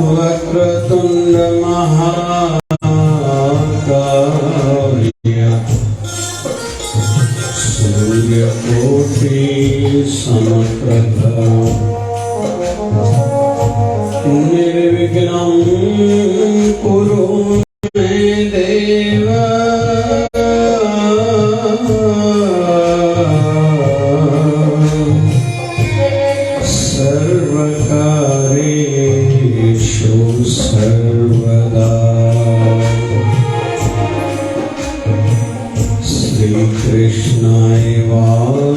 वक्रतुंड महाकाय सूर्यकोटि समप्रभा निर्विघ्नं कुरु मे देव सर्वकार्येषु सर्वदा। श्री कृष्णाय वासुदेवाय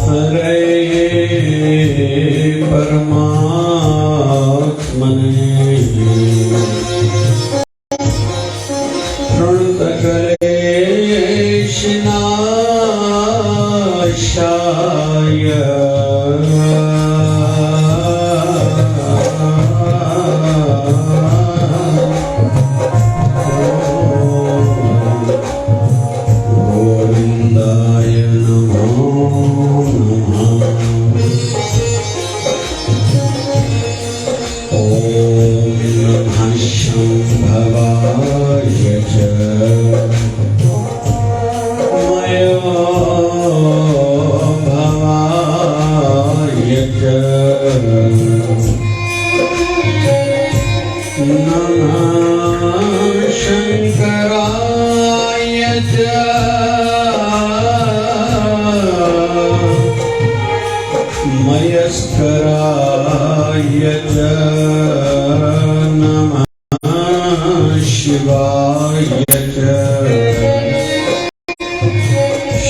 हरे परमात्मने प्रणतकलेशनाशाय गोविन्दाय नमो नमः। ॐ नमः शम्भवाय च मयोभवाय च नमः शङ्कराय च मयस्कराय च नमः शिवाय च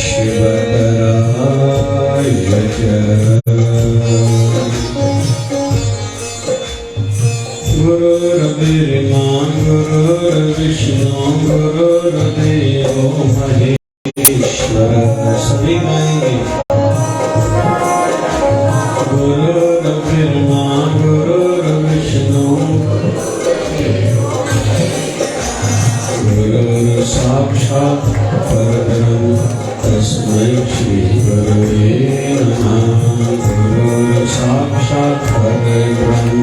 शिवतराय च। गुरुर्ब्रह्मा गुरुर्विष्णु गुरुर्देवो महेश्वरः तस्मै गुरुर्ब्रह्मा गुरुर्विष्णु गुरुर्साक्षात् परब्रह्म तस्मै श्री गुरवे नमः। गुरुर्साक्षात् परब्रह्म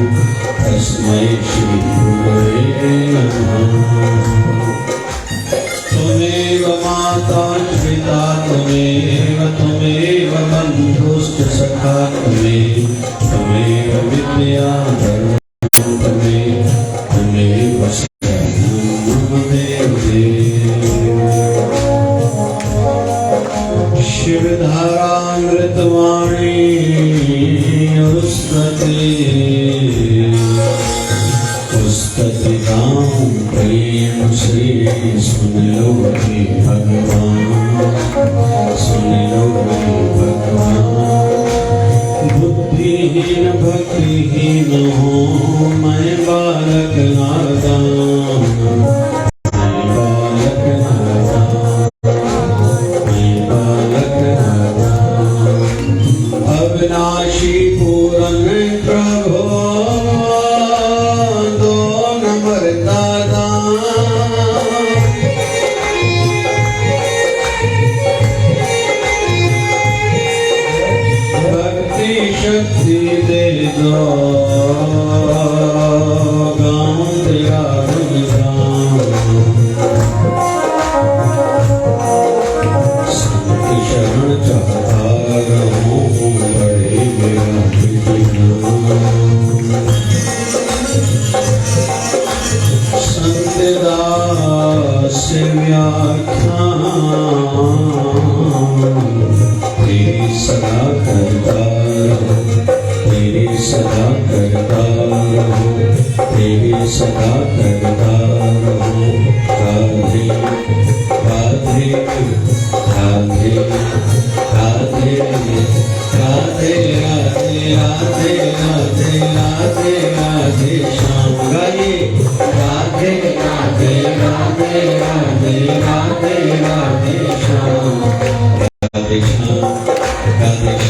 तस्मै श्री गुरवे नमः। त्वमेव माता पिता त्वमेव बन्धुश्च सखा त्वमेव विद्या धर्मं त्वमेव शरणं मम देवते। शिवधारामृतवाणी पुस्तति गां प्रेम से सुन लो हे भगवान सुन लो हे भगवान। बुद्धिहीन भक्तिहीन हो मैं बालक नादान मैं बालक नादान मैं बालक नादान। अविनाशी पूरन प्रभो दो नंबर दादा भक्ति शक्ति दे दो गाँव तेरा गुणगान। संत शरण चाहता रहूं बड़े मेरा संत दास व्याख्यान तेरी सदा करता रहो तेरी सदा करता रहो तेरी सदा करता रहो। राधे राधे राधे राधे राधे राधे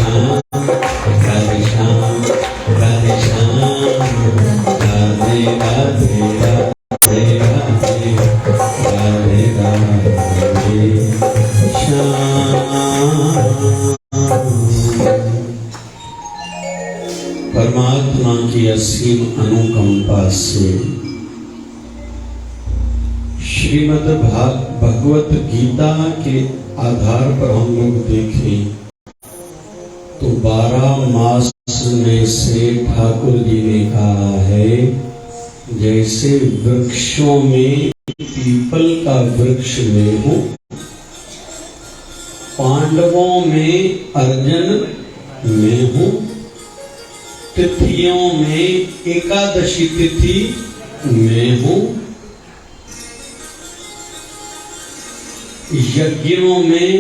श्याम राधे श्याम राधे श्याम राधे राधे राधे राधे राधे राधे श्याम। परमात्मा की असीम अनुकंपा से श्रीमद् भगवत गीता के आधार पर हम लोग देखें तो 12 मास में से ठाकुर जी ने कहा है जैसे वृक्षों में पीपल का वृक्ष में हो, पांडवों में अर्जुन में हो, तिथियों में एकादशी तिथि में हो, यज्ञों में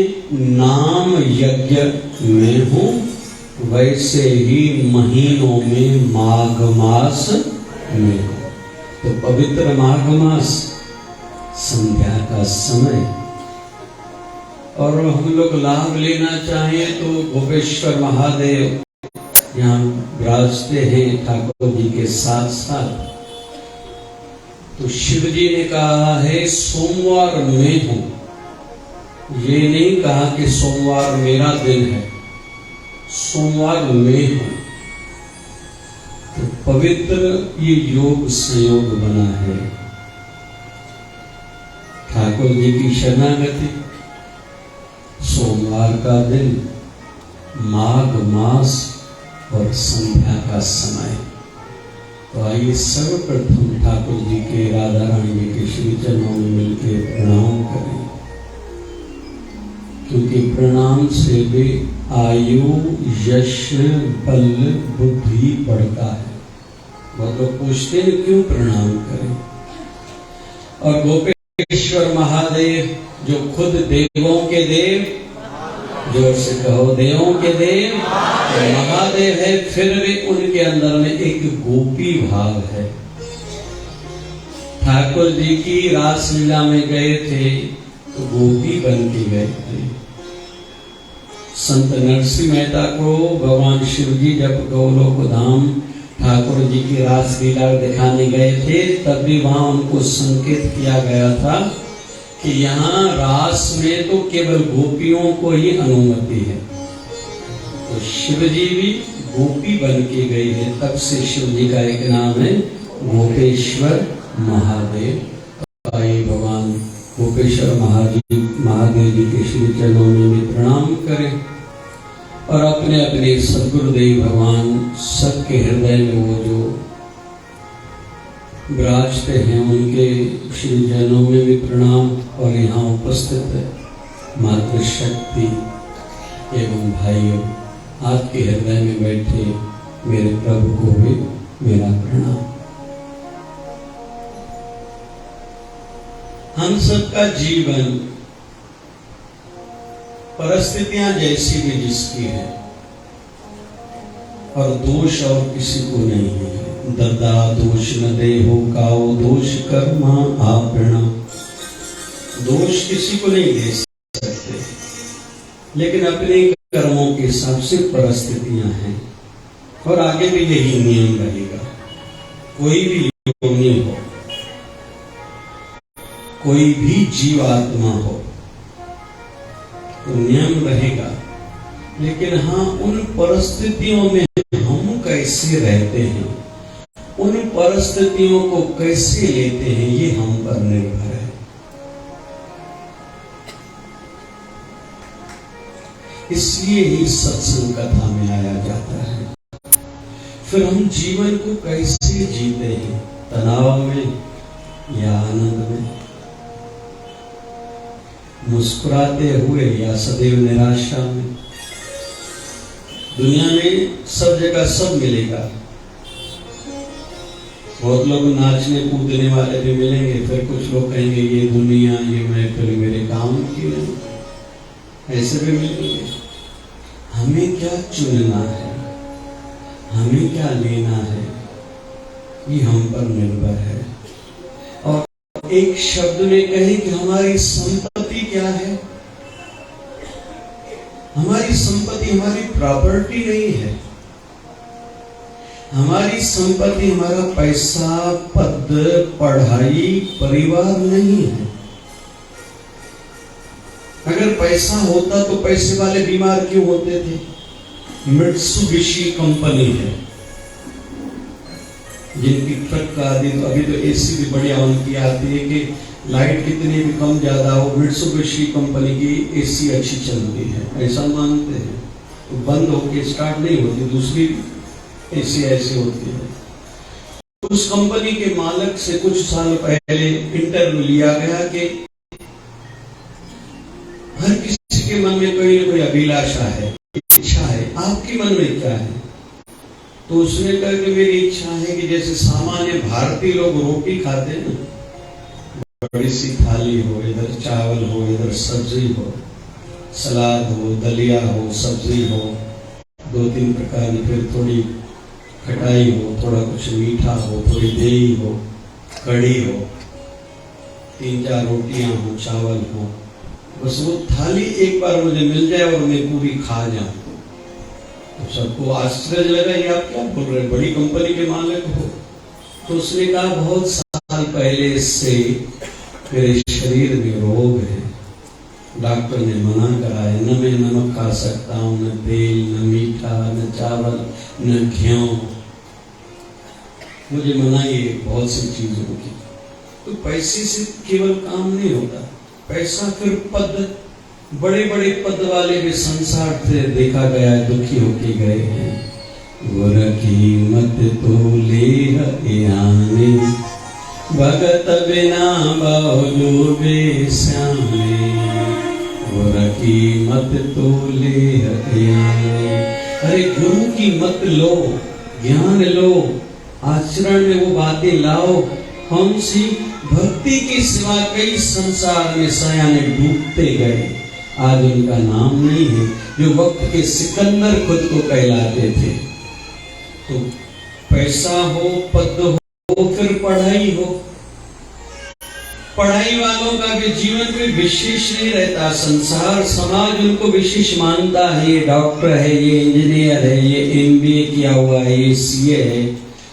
नाम यज्ञ में हो, वैसे ही महीनों में माघ मास में हो। तो पवित्र माघ मास संध्या का समय, और हम लोग लाभ लेना चाहें तो गोपेश्वर महादेव यहाँ विराजते हैं ठाकुर जी के साथ साथ। तो शिव जी ने कहा है सोमवार में हूं, ये नहीं कहा कि सोमवार मेरा दिन है, सोमवार में हूं। तो पवित्र ये योग संयोग बना है। ठाकुर जी की शरणागति, सोमवार का दिन, माघ मास और संध्या का समय। तो आइए सर्वप्रथम ठाकुर जी के, राधा रानी जी के श्री चरणों में मिलकर प्रणाम करें, क्योंकि प्रणाम से भी आयु यश बल बुद्धि बढ़ता है। बहुत लोग पूछते हैं क्यों प्रणाम करें। और गोपेश्वर महादेव जो खुद देवों के देव, जोर से कहो देवों के देव महादेव है, फिर भी उनके अंदर में एक गोपी भाव है। ठाकुर जी की रासलीला में गए थे तो गोपी बन के गए थे। संत नरसिंह मेहता को भगवान शिव जी जब गोलोक धाम ठाकुर जी की रासलीला दिखाने गए थे, तब भी वहां उनको संकेत किया गया था कि यहाँ रास में तो केवल गोपियों को ही अनुमति है। तो शिव जी भी गोपी बन के गई है, तब से शिव जी का एक नाम है गोपेश्वर महादेव। आइए भगवान गोपेश्वर महादेव जी के श्री चरणों में प्रणाम करें और अपने अपने सद्गुरुदेव भगवान सबके हृदय में वो जो विराजते हैं उनके श्री चरणों में भी प्रणाम। और यहाँ उपस्थित है मातृशक्ति एवं भाइयों, आपके हृदय में बैठे मेरे प्रभु को भी मेरा प्रणाम। हम सबका जीवन परिस्थितियां जैसी भी जिसकी है, और दोष और किसी को नहीं है। ददा दोष न देहो काओ दोष कर्मा आपना, दोष किसी को नहीं दे सकते, लेकिन अपने कर्मों के हिसाब से परिस्थितियां हैं। और आगे भी यही नियम रहेगा। कोई भी योनि हो, कोई भी जीवात्मा हो, तो नियम रहेगा। लेकिन हाँ, उन परिस्थितियों में हम कैसे रहते हैं, उन परिस्थितियों को कैसे लेते हैं, ये हम पर निर्भर है। इसलिए ही सत्संग कथा में आया जाता है। फिर हम जीवन को कैसे जीते हैं, तनाव में या आनंद में, मुस्कुराते हुए या सदैव निराशा में। दुनिया में सब जगह सब मिलेगा। बहुत लोग नाचने कूदने वाले भी मिलेंगे, फिर कुछ लोग कहेंगे ये दुनिया, ये महफिल मेरे काम की नहीं, ऐसे भी मिलेंगे। हमें क्या चुनना है, हमें क्या लेना है, ये हम पर निर्भर है। और एक शब्द में कहें कि हमारी संपत्ति क्या है, हमारी संपत्ति हमारी प्रॉपर्टी नहीं है। हमारी संपत्ति हमारा पैसा, पद, पढ़ाई, परिवार नहीं है। अगर पैसा होता तो पैसे वाले बीमार क्यों होते थे? मित्सुबिशी कंपनी है जिनकी ट्रक का आदि, तो अभी तो एसी भी बढ़िया उनकी आती है कि लाइट कितनी भी कम ज्यादा हो, मित्सुबिशी कंपनी की एसी अच्छी चलती है, ऐसा मानते हैं। तो बंद होके स्टार्ट नहीं होती, दूसरी एसी ऐसी होती है। उस कंपनी के मालिक से कुछ साल पहले इंटरव्यू लिया गया कि हर किसी के मन में कोई ना कोई अभिलाषा है, इच्छा है, आपके मन में क्या है? तो उसने कहा कि मेरी इच्छा है कि जैसे सामान्य भारतीय लोग रोटी खाते हैं ना, बड़ी सी थाली हो, इधर चावल हो, इधर सब्जी हो, सलाद हो, दलिया हो, सब्जी हो, 2-3 प्रकार की, फिर थोड़ी खटाई हो, थोड़ा कुछ मीठा हो, थोड़ी दही हो, कड़ी हो, 3-4 रोटियां हो, चावल हो, बस वो थाली एक बार मुझे मिल जाए और मैं पूरी खा जाऊं। तो सबको आश्चर्य लगा, ये आप क्या बोल रहे हैं, बड़ी कंपनी के मालिक हो? तो उसने कहा बहुत साल पहले से मेरे शरीर में रोग है, डॉक्टर ने मना करा है, न मैं नमक खा सकता हूँ, न तेल, न मीठा, न चावल, न घी, मुझे मनाही है बहुत सी चीजों की। तो पैसे से केवल काम नहीं होता, पैसा फिर पद, बड़े बड़े पद वाले भी संसार से देखा गया दुखी होके गए हैं। गुर की मत तो ले आने, भगत बिना बावलू बेस्याने, गुर की मत तो ले आने। अरे गुरु की मत लो, ज्ञान लो, आचरण में वो बातें लाओ। हम सी भक्ति के सिवा कई संसार में सयाने डूबते गए, आज उनका नाम नहीं है, जो वक्त के सिकंदर खुद को कहलाते थे। तो पैसा हो, पद हो, फिर पढ़ाई हो, पढ़ाई वालों का भी जीवन में विशेष नहीं रहता, संसार समाज उनको विशेष मानता है, ये डॉक्टर है, ये इंजीनियर है, ये एमबीए किया हुआ है, ये सीए है,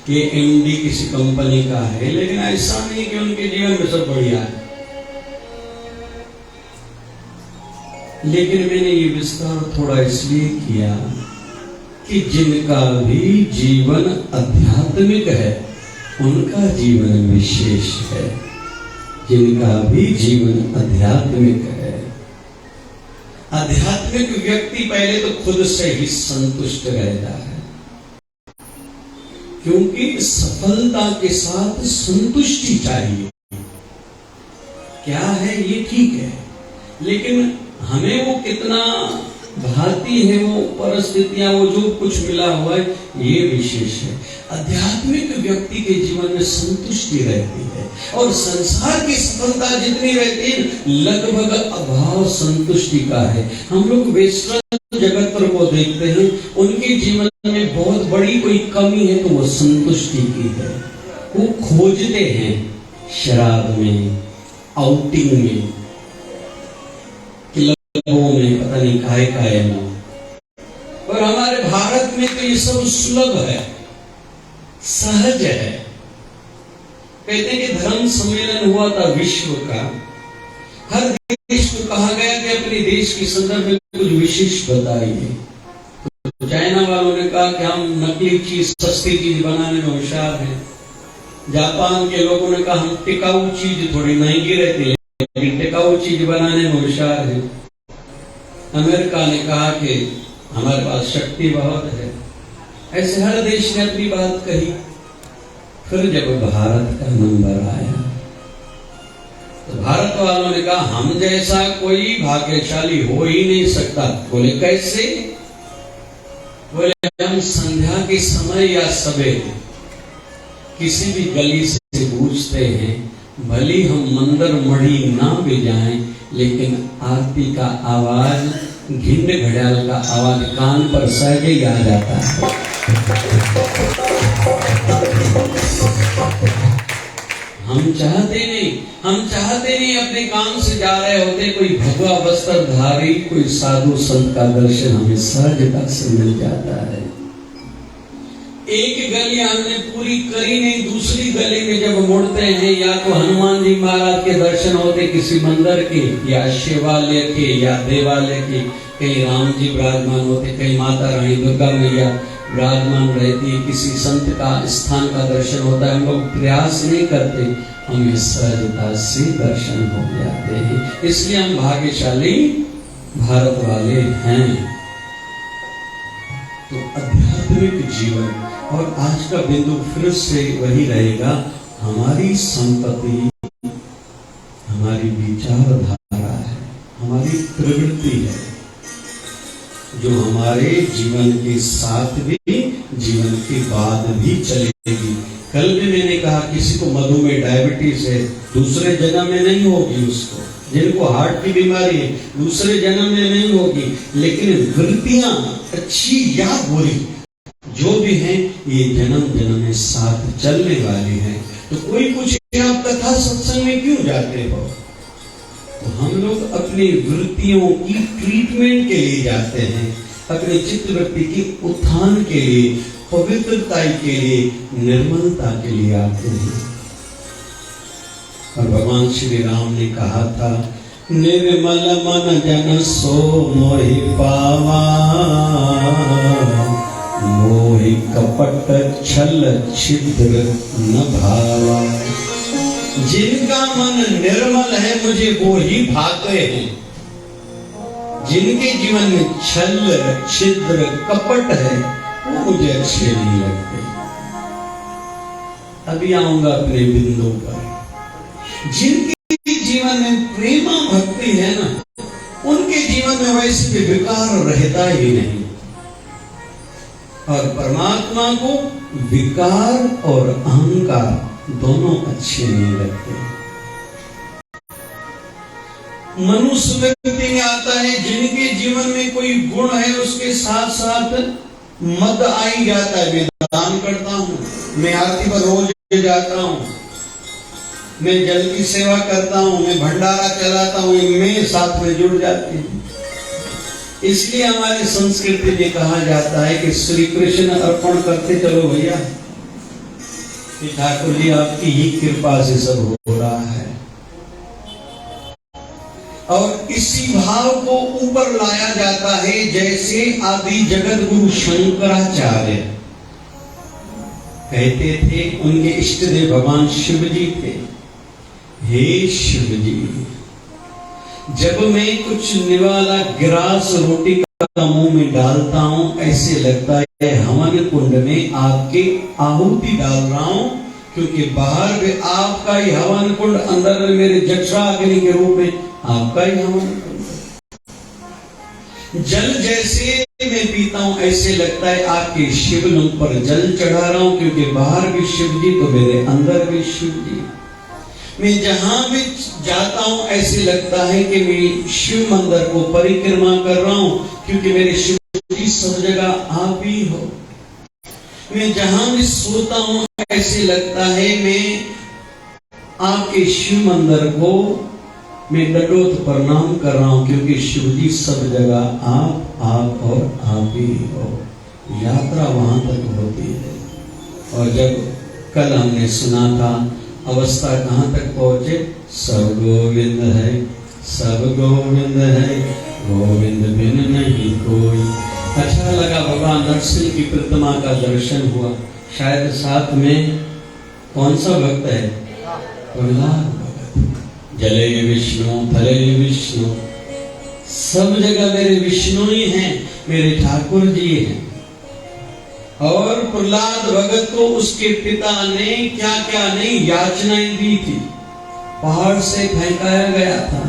ये एमडी किसी कंपनी का है, लेकिन ऐसा नहीं कि उनके जीवन में सब बढ़िया है। लेकिन मैंने ये विस्तार थोड़ा इसलिए किया कि जिनका भी जीवन आध्यात्मिक है उनका जीवन विशेष है, जिनका भी जीवन आध्यात्मिक है। आध्यात्मिक व्यक्ति पहले तो खुद से ही संतुष्ट रहता है, क्योंकि सफलता के साथ संतुष्टि चाहिए। क्या है ये ठीक है, लेकिन हमें वो कितना भाती है, वो परिस्थितियां, वो जो कुछ मिला हुआ है, ये विशेष है। आध्यात्मिक व्यक्ति के जीवन में संतुष्टि रहती है, और संसार की सफलता जितनी रहती है लगभग अभाव संतुष्टि का है। हम लोग वेस्टर्न जगत पर को देखते हैं, उनके जीवन में बहुत बड़ी कोई कमी है तो वो संतुष्टि की है। वो खोजते हैं शराब में, आउटिंग में, क्लबों में, पता नहीं काहे में। और हमारे भारत में तो ये सब सुलभ है, सहज है। कहते हैं कि धर्म सम्मेलन हुआ था विश्व का, हर देश को कहा गया कि अपने देश के संदर्भ में कुछ विशेष बताइए। तो चाइना वालों ने कहा कि हम नकली चीज, सस्ती चीज बनाने में होशियार हैं। जापान के लोगों ने कहा हम टिकाऊ चीज, थोड़ी महंगी रहती है लेकिन टिकाऊ चीज बनाने में होशियार है। अमेरिका ने कहा कि हमारे पास शक्ति बहुत है। ऐसे हर देश ने अपनी बात कही। फिर जब भारत का नंबर आया तो भारत वालों ने कहा हम जैसा कोई भाग्यशाली हो ही नहीं सकता। बोले कैसे? बोले हम संध्या के समय या सवेरे किसी भी गली से पूछते हैं, भली हम मंदिर मढ़ी ना भी जाएं, लेकिन आरती का आवाज, घिंड घड़ियाल का आवाज कान पर सहज ही आ जाता है। हम चाहते नहीं अपने काम से जा रहे होते, कोई भगवा वस्त्रधारी कोई साधु संत का दर्शन हमें सहजता से मिल जाता है। एक गली हमने पूरी करी नहीं, दूसरी गली में जब मुड़ते हैं, या तो हनुमान जी महाराज के दर्शन होते किसी मंदिर के, या शिवालय के, या देवालय के, कहीं राम जी विराजमान होते, कहीं माता रानी दुर्गा मैया विराजमान रहती है, किसी संत का स्थान का दर्शन होता है। हम लोग प्रयास नहीं करते, हमें सहजता से दर्शन हो जाते हैं। इसलिए हम भाग्यशाली भारत वाले हैं। तो आध्यात्मिक जीवन, और आज का बिंदु फिर से वही रहेगा, हमारी संपत्ति हमारी विचारधारा है, हमारी प्रवृत्ति है, जो हमारे जीवन के साथ भी जीवन के बाद भी चलेगी। कल भी मैंने कहा, किसी को मधुमेह डायबिटीज है, दूसरे जन्म में नहीं होगी उसको। जिनको हार्ट की बीमारी है, दूसरे जन्म में नहीं होगी, लेकिन वृत्तियां अच्छी या बुरी जो भी हैं, ये जन्म जन्म में साथ चलने वाली हैं। तो कोई पूछे आप कथा सत्संग में क्यों जाते हो, तो हम लोग अपनी वृत्तियों की ट्रीटमेंट के लिए जाते हैं, अपने चित्त वृत्ति के उत्थान के लिए, पवित्रता के लिए, निर्मलता के लिए आते हैं। और भगवान श्री राम ने कहा था, निर्मल मन जन सो मोहि पावा, मोहि कपट छल छिद्र न भावा। जिनका मन निर्मल है मुझे वो ही भाते हैं, जिनके जीवन में छल छिद्र कपट है वो मुझे अच्छे नहीं लगते। अभी आऊंगा अपने बिंदु पर। जिनके जीवन में प्रेमा भक्ति है ना, उनके जीवन में वैसे भी विकार रहता ही नहीं। और परमात्मा को विकार और अहंकार दोनों अच्छे नहीं लगते। मनुष्य व्यक्ति में आता है, जिनके जीवन में कोई गुण है उसके साथ साथ मद आई जाता है। मैं दान करता हूँ, मैं आरती पर रोज जाता हूँ, मैं जल की सेवा करता हूँ, मैं भंडारा चलाता हूँ, मैं साथ में जुड़ जाती हूँ। इसलिए हमारी संस्कृति में कहा जाता है कि श्री कृष्ण अर्पण करते चलो भैया, ठाकुर जी आपकी ही कृपा से सब हो रहा है। और इसी भाव को ऊपर लाया जाता है, जैसे आदि जगत गुरु शंकराचार्य कहते थे, उनके इष्ट देव भगवान शिव जी थे। हे शिव जी, जब मैं कुछ निवाला गिरास रोटी का मुंह में डालता हूं, ऐसे लगता है हवन कुंड में आपके आहुति डाल रहा हूं, क्योंकि बाहर भी आपका ही हवन कुंड, अंदर में मेरे जठराग्नि के रूप में आपका ही हवन कुंड। जल जैसे मैं पीता हूं, ऐसे लगता है आपके शिवलिंग पर जल चढ़ा रहा हूं, क्योंकि बाहर भी शिव जी तो मेरे अंदर भी शिव जी। मैं जहां भी जाता हूं, ऐसे लगता है कि मैं शिव मंदिर को परिक्रमा कर रहा हूं, क्योंकि मेरे शिव जी सब जगह आप ही हो। मैं जहां भी सोता हूं, ऐसे लगता है मैं आपके शिव मंदिर को मैं दंडोत प्रणाम कर रहा हूं, क्योंकि शिव जी सब जगह आप और आप ही हो। यात्रा वहां तक होती है। और जब कल हमने सुना था, अवस्था कहां तक पहुंचे, सब गोविंद है, सब गोविंद है, गोविंद बिन नहीं कोई। अच्छा लगा, भगवान नरसिंह की प्रतिमा का दर्शन हुआ। शायद साथ में कौन सा भक्त है, प्रहलाद भगत। जले विष्णु थले विष्णु, सब जगह मेरे विष्णु ही हैं, मेरे ठाकुर जी हैं। और प्रहलाद भगत को उसके पिता ने क्या क्या नहीं याचनाएं दी थी। पहाड़ से फेंकाया गया था,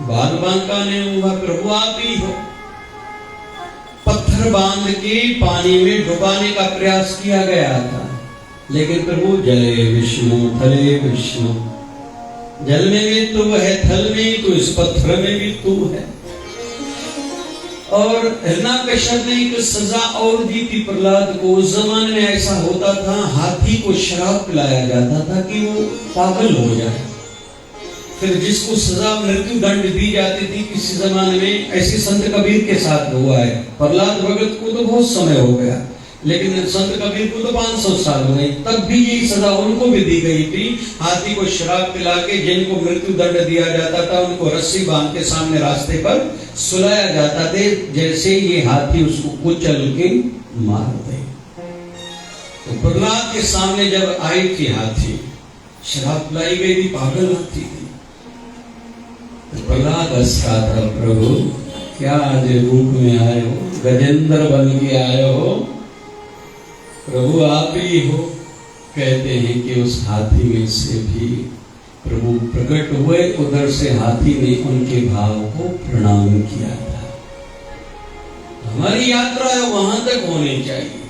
बाल बांका नहीं हुआ, प्रभु आप ही हो। पत्थर बांध के पानी में डुबाने का प्रयास किया गया था, लेकिन प्रभु जले विष्णु थले विष्णु, जल में भी तू है, थल में भी तू, इस पत्थर में भी तू है। और हिरण्यकश्यप ने एक सजा और दी थी प्रहलाद को। उस जमाने में ऐसा होता था, हाथी को शराब पिलाया जाता था कि वो पागल हो जाए। फिर जिसको सजा मृत्यु दंड दी जाती थी किसी जमाने में, ऐसे संत कबीर के साथ हुआ है। प्रहलाद भगत को तो बहुत समय हो गया, लेकिन संत कबीर को तो 500 साल हो गए, तब भी यही सजा उनको भी दी गई थी। हाथी को शराब पिला के जिनको मृत्यु दंड दिया जाता था उनको रस्सी बांध के सामने रास्ते पर सुलाया जाता था, जैसे ये हाथी उसको कुचल के मार दे। तो प्रहलाद के सामने जब आई थी हाथी, शराब पिलाई गई थी, पागल हाथी थी, तो प्रहलाद हंस रहा था, प्रभु क्या आज रूप में आए हो, गजेंद्र बन के आए हो, प्रभु आप ही हो। कहते हैं कि उस हाथी में से भी प्रभु प्रकट हुए, उधर से हाथी ने उनके भाव को प्रणाम किया था। हमारी यात्रा वहां तक होनी चाहिए,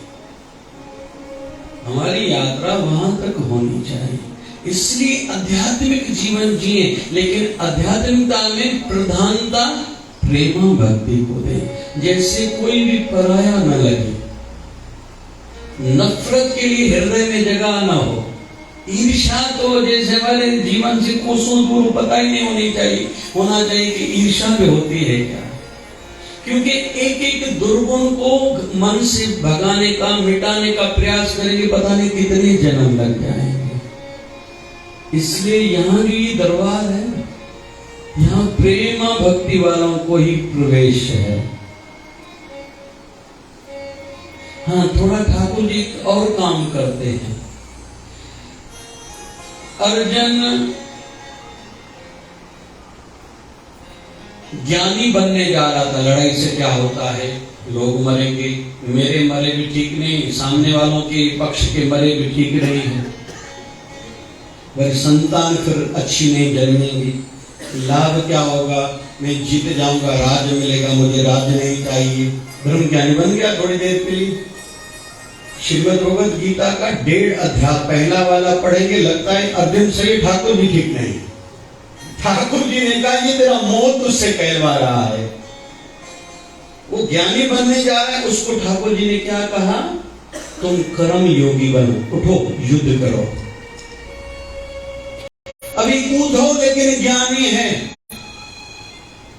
हमारी यात्रा वहां तक होनी चाहिए। इसलिए आध्यात्मिक जीवन जिए, लेकिन आध्यात्मिकता में प्रधानता प्रेम भक्ति को दे। जैसे कोई भी पराया न लगे, नफरत के लिए हृदय में जगह ना हो, ईर्ष्या तो जैसे हमारे जीवन से कोसों दूर पता ही नहीं होनी चाहिए, होना चाहिए कि ईर्ष्या भी होती है क्या। क्योंकि एक एक दुर्गुण को मन से भगाने का, मिटाने का प्रयास करेंगे, पता नहीं कितने जन्म लग जाएंगे। इसलिए यहाँ भी दरबार है, यहाँ प्रेम भक्ति वालों को ही प्रवेश है। हाँ, थोड़ा ठाकुर जी और काम करते हैं। अर्जुन ज्ञानी बनने जा रहा था, लड़ाई से क्या होता है, लोग मरेंगे, मेरे मरे भी ठीक नहीं, सामने वालों के पक्ष के मरे भी ठीक नहीं है, मेरी संतान फिर अच्छी नहीं जन्मेंगी, लाभ क्या होगा, मैं जीत जाऊंगा, राज मिलेगा, मुझे राज नहीं चाहिए। ब्रह्म ज्ञानी बन गया थोड़ी देर के लिए। श्रीमद् भगवद गीता का 1.5 अध्याय पहला वाला पढ़ेंगे, लगता है अर्जुन से ठाकुर जी ठीक नहीं। ठाकुर जी ने कहा ये तेरा मौत तुझसे कहलवा रहा है। वो ज्ञानी बनने जा रहा है, उसको ठाकुर जी ने क्या कहा, तुम कर्म योगी बनो, उठो युद्ध करो। अभी कूदो लेकिन ज्ञानी है।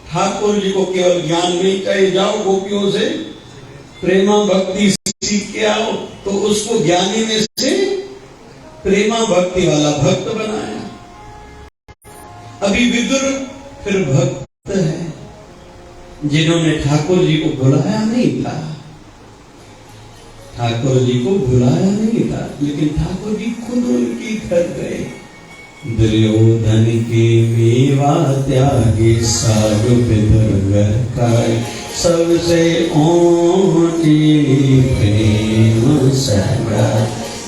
ठाकुर जी को केवल ज्ञान नहीं चाहिए, जाओ गोपियों से प्रेमा भक्ति सीख के आओ, तो उसको ज्ञानी में से प्रेमा भक्ति वाला भक्त बनाया। अभी विदुर फिर भक्त है, जिन्होंने ठाकुर जी को बुलाया नहीं था, ठाकुर जी को बुलाया नहीं था, लेकिन ठाकुर जी खुद उनकी घर गए। दुर्योधन के मेवा त्यागे साधु विदुर काय, सबसे ऊंची प्रेम सगा,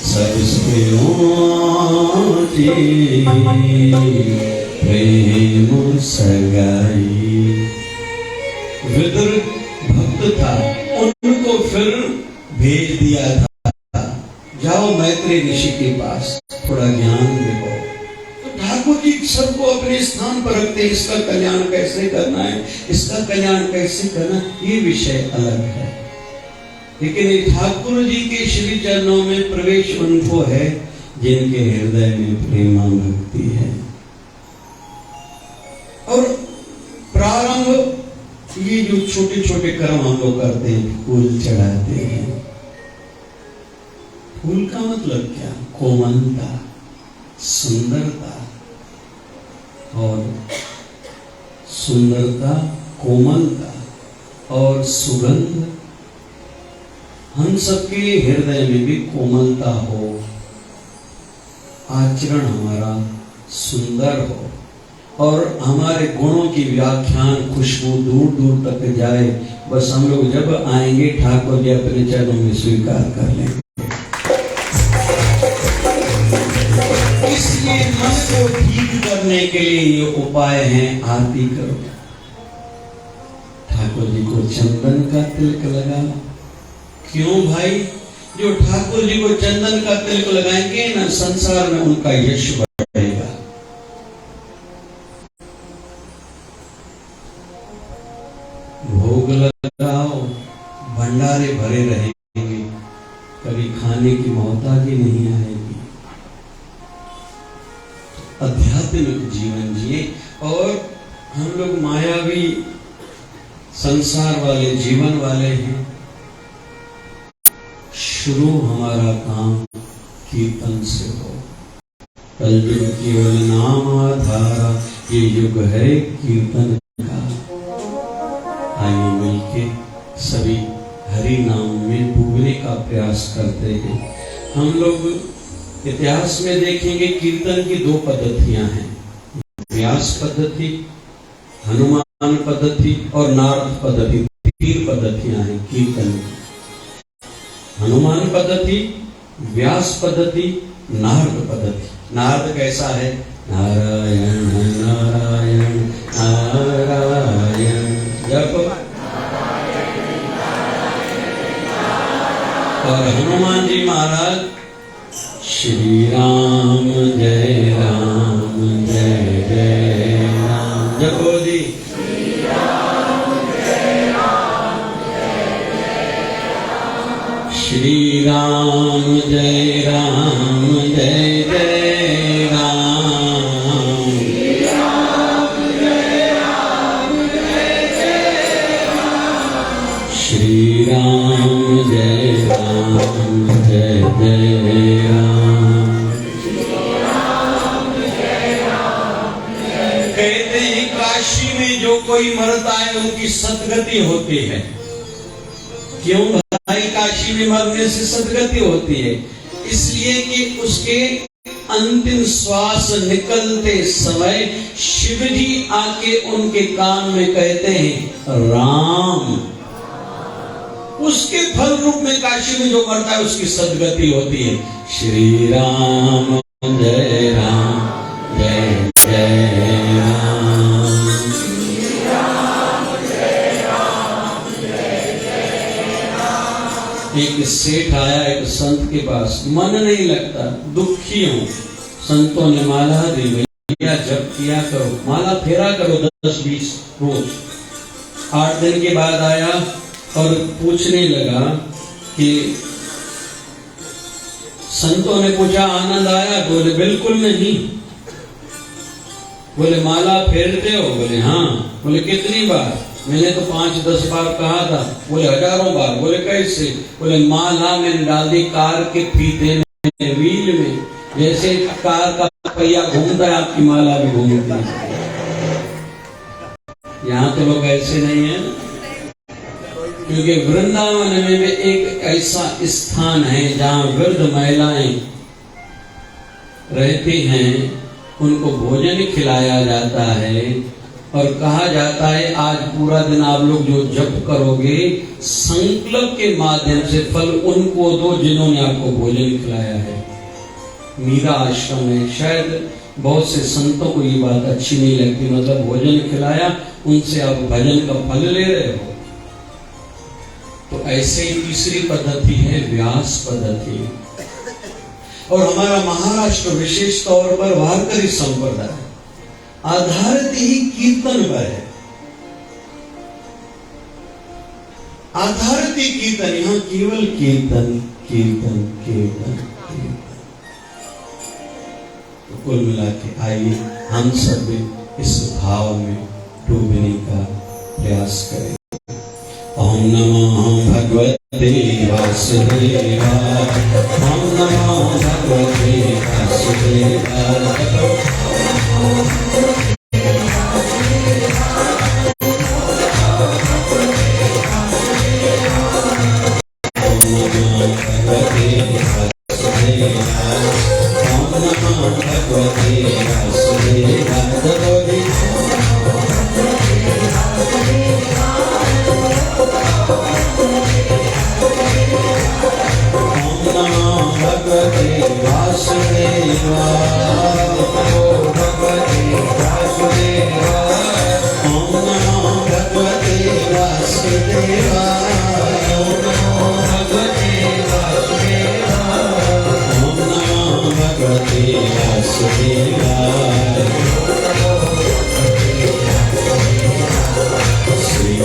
सबसे ऊंची प्रेम सगाई। विदुर भक्त था, उनको फिर भेज दिया था, जाओ मैत्री ऋषि के पास थोड़ा ज्ञान देखो। ठाकुर जी सबको अपने स्थान पर रखते हैं, इसका कल्याण कैसे करना है, इसका कल्याण कैसे करना, ये विषय अलग है। लेकिन ठाकुर जी के श्री चरणों में प्रवेश उनको है जिनके हृदय में प्रेम भक्ति है। और प्रारंभ ये जो छोटे छोटे कर्म हम लोग करते हैं, फूल चढ़ाते हैं, फूल का मतलब क्या, कोमलता, सुंदरता, और सुंदरता, कोमलता और सुगंध। हम सबके हृदय में भी कोमलता हो, आचरण हमारा सुंदर हो, और हमारे गुणों की व्याख्यान, खुशबू दूर दूर तक जाए। बस हम लोग जब आएंगे ठाकुर जी अपने चरणों में स्वीकार कर लेंगे। इसलिए मन को ठीक करने के लिए ये उपाय हैं, आरती करो, ठाकुर जी को चंदन का तिलक लगाओ। क्यों भाई, जो ठाकुर जी को चंदन का तिलक लगाएंगे ना, संसार में उनका यश बढ़ेगा। भोग लगा कभी खाने की मोहताजी नहीं आएगी। आध्यात्मिक जीवन जिए। और हम लोग मायावी संसार वाले जीवन वाले हैं। शुरू हमारा काम कीर्तन से हो। कलयुग केवल नाम आधारा, ये युग है कीर्तन का। आइए मिलके सभी हरि नाम में डूबने का प्रयास करते हैं। हम लोग इतिहास में देखेंगे कीर्तन की दो पद्धतियां हैं, व्यास पद्धति, हनुमान पद्धति और नारद पद्धति। तीन पद्धतियां हैं कीर्तन की। हनुमान पद्धति, व्यास पद्धति, नारद पद्धति। नारद कैसा है? नारायण नारायण नारायण जप। और हनुमान जी महाराज श्री राम जय राम जय जय राम जपो जी। श्री राम जय राम जय जय राम। श्री राम जय राम जय जय राम। श्री राम जय राम जय जय राम। कहते हैं काशी में जो कोई मरता है उनकी सदगति होती है। क्यों भाई? काशी में मरने से सदगति होती है इसलिए कि उसके अंतिम श्वास निकलते समय शिव जी आके उनके कान में कहते हैं राम। उसके फल रूप में काशी में जो मरता है उसकी सदगति होती है। श्री राम जय राम जय जय राम। एक सेठ आया एक संत के पास, मन नहीं लगता, दुखी हूं। संतों ने माला दी, भैया जप किया करो, माला फेरा करो 10-20 रोज। 8 दिन के बाद आया और पूछने लगा कि संतों ने पूछा आनंद आया? बोले बिल्कुल नहीं। बोले माला फेरते हो? बोले हाँ। बोले कितनी बार? मैंने तो 5-10 बार कहा था। बोले हजारों बार। बोले कैसे? बोले माला मैंने डाल दी कार के फीते में, व्हील में। जैसे कार का पहिया घूमता है आपकी माला भी घूमती है। यहाँ तो लोग ऐसे नहीं है, क्योंकि वृंदावन में भी एक ऐसा स्थान है जहाँ वृद्ध महिलाएं रहती हैं, उनको भोजन खिलाया जाता है और कहा जाता है आज पूरा दिन आप लोग जो जप करोगे संकल्प के माध्यम से फल उनको दो जिन्होंने आपको भोजन खिलाया है। मीरा आश्रम में शायद बहुत से संतों को ये बात अच्छी नहीं लगती, मतलब भोजन खिलाया उनसे आप भजन का फल ले रहे हो। तो ऐसे ही तीसरी पद्धति है व्यास पद्धति। और हमारा महाराष्ट्र विशेष तौर पर वारकरी संप्रदाय आधारित ही कीर्तन पर है। आधारित ही कीर्तन, यहां केवल कीर्तन कीर्तन कीर्तन कीर्तन। तो कुल मिला के आइए हम सब इस भाव में डूबने का प्रयास करें। ओम नमो भगवते वासुदेवाय। ओम नमो भगवते वासुदेवाय।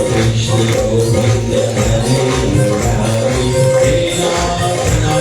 Krishna Govinda Hare Murari, He Nath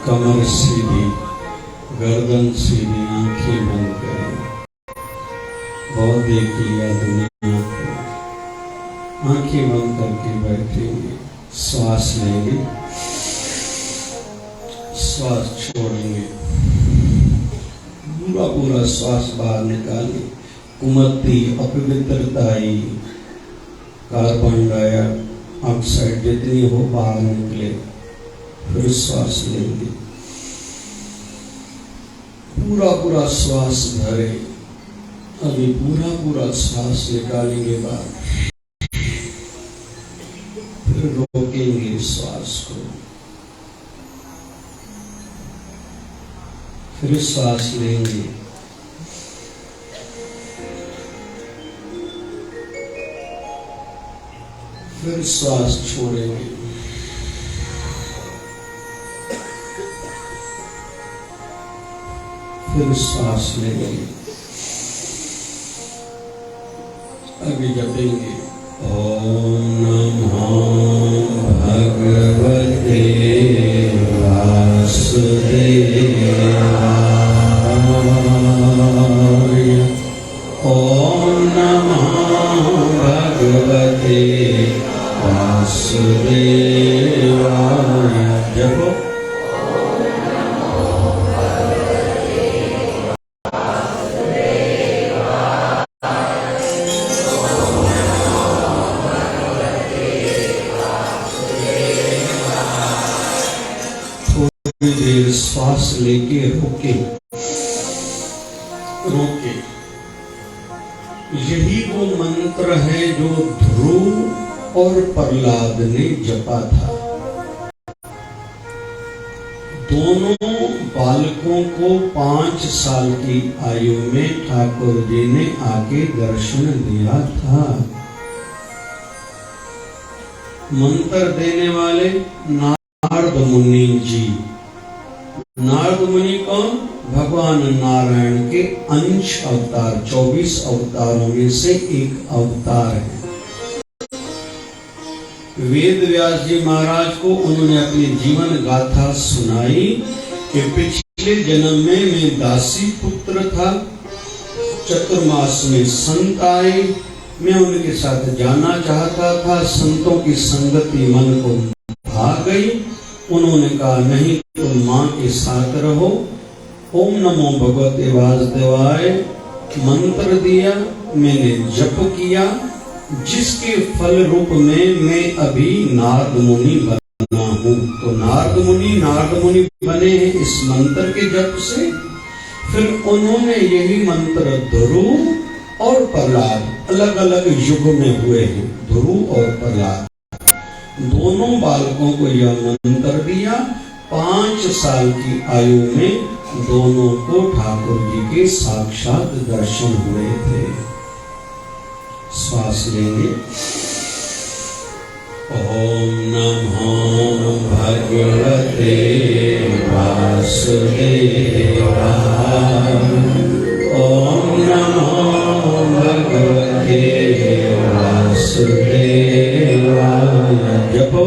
कमर सीधी, गर्दन सीधी, आंखें बंद करें। बहुत देख लिया दुनिया को, आंखें बंद करके बैठेंगे, श्वास लेंगे, श्वास छोड़ेंगे, पूरा पूरा श्वास बाहर निकालें। कुमति, अपवित्रताई, कार्बन डाइऑक्साइड जितनी हो बाहर निकले। फिर श्वास लेंगे, पूरा पूरा श्वास भरे। अभी पूरा पूरा श्वास निकालेंगे बाहर, फिर रोकेंगे श्वास को, फिर श्वास लेंगे, फिर श्वास छोड़ेंगे, फिर श्वास लेंगे। अभी जपेंगे ओम नमो भगवते वासुदेवाय। ओम नमो भगवते वासुदेवाय। जपो देर श्वास लेके रोके रोके। यही वो मंत्र है जो ध्रुव और प्रहलाद ने जपा था। दोनों बालकों को 5 साल की आयु में ठाकुर जी ने आके दर्शन दिया था। मंत्र देने वाले नारद मुनि जी। नारद मुनि कौन? भगवान नारायण के अंश अवतार, 24 अवतारों में से एक अवतार है। वेद व्यास जी महाराज को उन्होंने अपनी जीवन गाथा सुनाई कि पिछले जन्म में मैं दासी पुत्र था, चतुर्मास में संत आए, मैं उनके साथ जाना चाहता था, संतों की संगति मन को भाग गई। उन्होंने कहा नहीं, तुम मां के साथ रहो। ओम नमो भगवते वासुदेवाय मंत्र दिया, मैंने जप किया, जिसके फल रूप में मैं अभी नारद मुनि बना। बना हूं। तो नारद मुनि बने हैं इस मंत्र के जप से। फिर उन्होंने यही मंत्र ध्रुव और प्रहलाद अलग अलग युग में हुए हैं। ध्रुव और प्रहलाद दोनों बालकों को यह मंत्र दिया। 5 साल की आयु में दोनों को ठाकुर जी के साक्षात दर्शन हुए थे। श्वास लेंगे। ओम नमो भगवते वासुदेवाय। ओम नमो भगवते वासुदेवाय। जपो।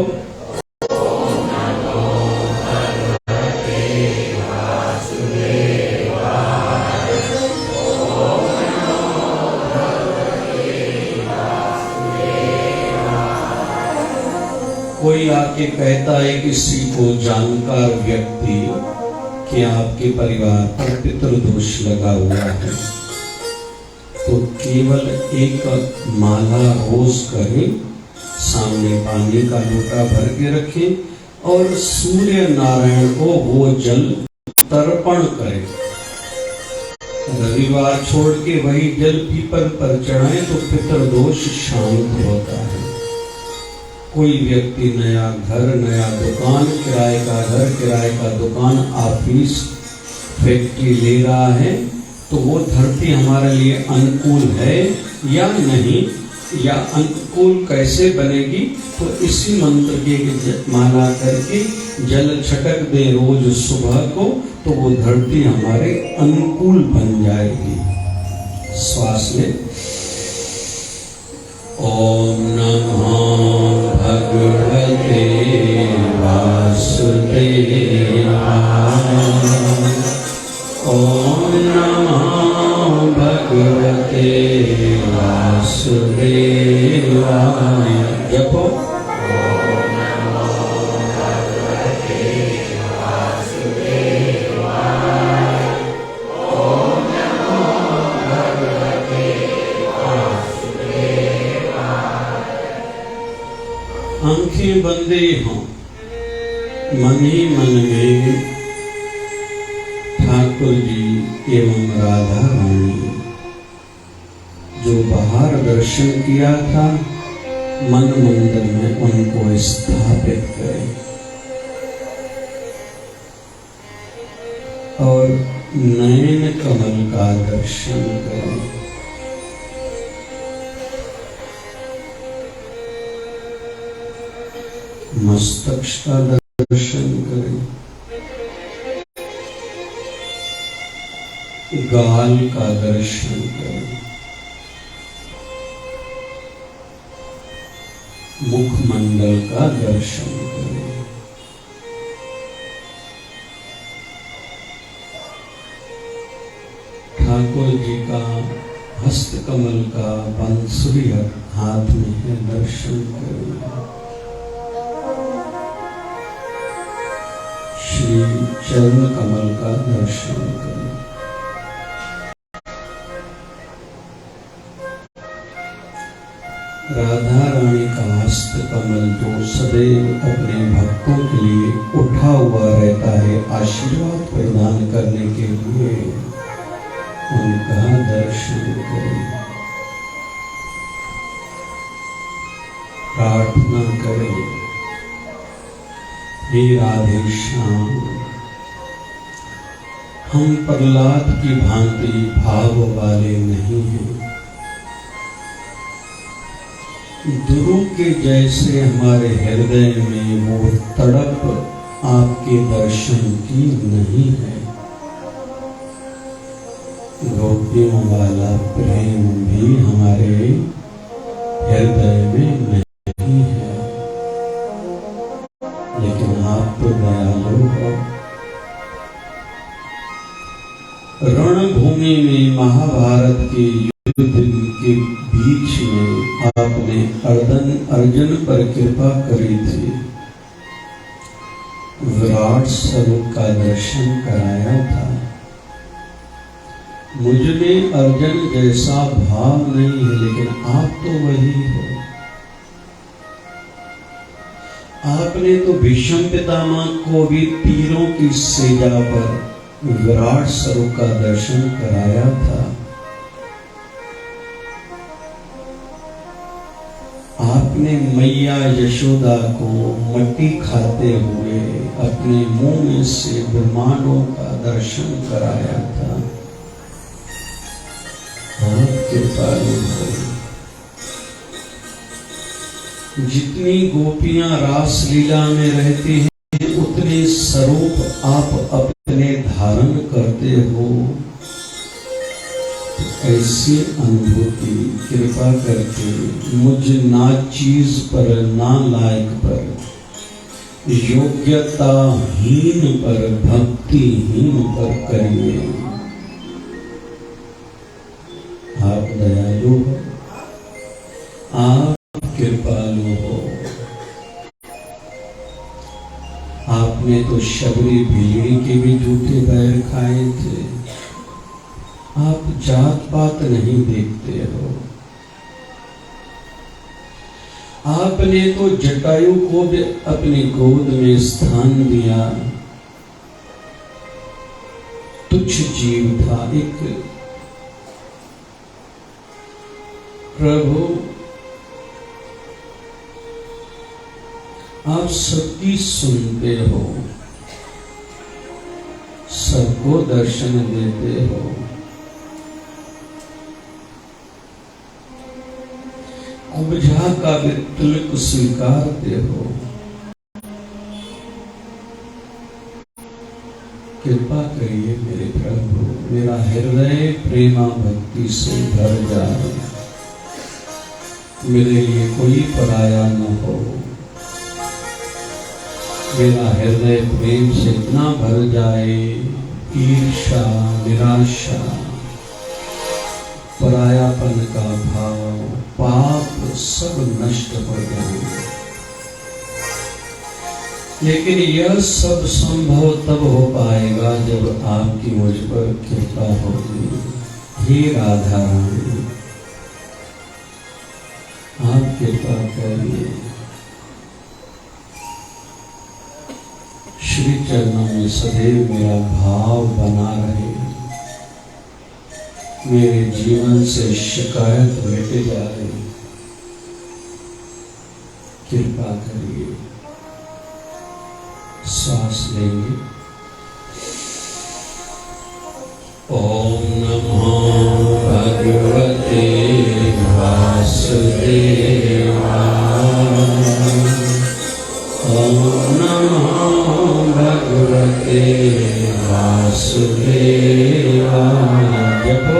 कोई आके कहता है किसी को जानकार व्यक्ति कि आपके परिवार पर पितृदोष लगा हुआ है, तो केवल एक माला रोज करें, सामने पानी का लोटा भर के रखें और सूर्य नारायण को वो जल तर्पण करें। रविवार छोड़ के वही जल पीपल पर चढ़ाएं तो पितृदोष शांत होता है। कोई व्यक्ति नया घर, नया दुकान, किराए का घर, किराए का दुकान, ऑफिस, फैक्ट्री ले रहा है, तो वो धरती हमारे लिए अनुकूल है या नहीं, या अनुकूल कैसे बनेगी। तो इसी मंत्र के माला करके जल छटक दे रोज सुबह को, तो वो धरती हमारे अनुकूल बन जाएगी। श्वास ले। ओम नमो भगवते वासुदेवाय। ओम नमो भगवते वासुदेवाय। जपो। आंखें बंदे हों, मन ही मन में ठाकुर जी एवं राधा रानी जो बाहर दर्शन किया था, मन मंदिर में उनको स्थापित करें और नयन कमल का दर्शन करें। मस्तक का दर्शन करें, गाल का दर्शन करें, मुखमंडल का दर्शन करें। ठाकुर जी का हस्त कमल का बांसुरी हाथ में है, दर्शन करें। श्री चरण कमल का दर्शन करें। राधा रानी का हस्त कमल जो सदैव अपने भक्तों के लिए उठा हुआ रहता है आशीर्वाद प्रदान करने के लिए, उनका दर्शन करें। प्रार्थना करें, हे राधे श्याम, हम प्रहलाद की भांति भाव वाले नहीं हैं। ध्रुव के जैसे हमारे हृदय में वो तड़प आपके दर्शन की नहीं है। गोपियों वाला प्रेम भी हमारे हृदय में नहीं है, लेकिन आप तो दयालु हो। रणभूमि में महाभारत के युद्ध के बीच में आपने अर्जुन पर कृपा करी थी, विराट स्वरूप का दर्शन कराया था। मुझ में अर्जुन जैसा भाव नहीं है, लेकिन आप तो वही हो। आपने तो भीष्म पितामह को भी तीरों की सेजा पर विराट स्वरूप का दर्शन कराया था। आपने मैया यशोदा को मट्टी खाते हुए अपने मुंह में से ब्रह्मांडों का दर्शन कराया था। बहुत कृपालु है। जितनी गोपियां रास लीला में रहती हैं उतने स्वरूप आप अपने धारण करते हो। ऐसी अनुभूति कृपा करके मुझ ना चीज पर ना लायक पर योग्यताहीन पर भक्तिहीन पर करिए। आप दयालु हो, आप कृपालु हो। आपने तो शबरी भीड़ी के भी झूठे बैर खाए थे। आप जात पात नहीं देखते हो। आपने तो जटायु को भी अपनी गोद में स्थान दिया। तुच्छ जीव था एक। प्रभु आप सबकी सुनते हो, सबको दर्शन देते हो। कुब्जा का भी तिलक स्वीकारते हो। कृपा करिए मेरे प्रभु, मेरा हृदय प्रेमा भक्ति से भर जाए। मेरे लिए कोई पराया न हो। मेरा हृदय प्रेम से इतना भर जाए, ईर्ष्या निराशा परायापन का भाव पाप सब नष्ट हो जाए। लेकिन यह सब संभव तब हो पाएगा जब आपकी मुझ पर कृपा होगी। हे राधा रानी, आप कृपा करिए। श्री चरणों में सदैव मेरा भाव बना रहे। मेरे जीवन से शिकायत मिट जाए। कृपा करिए। श्वास लेंगे। ओम नमो भगवते वासुदेवाय। ओम नमो भगवते वासुदेवाय। जपो।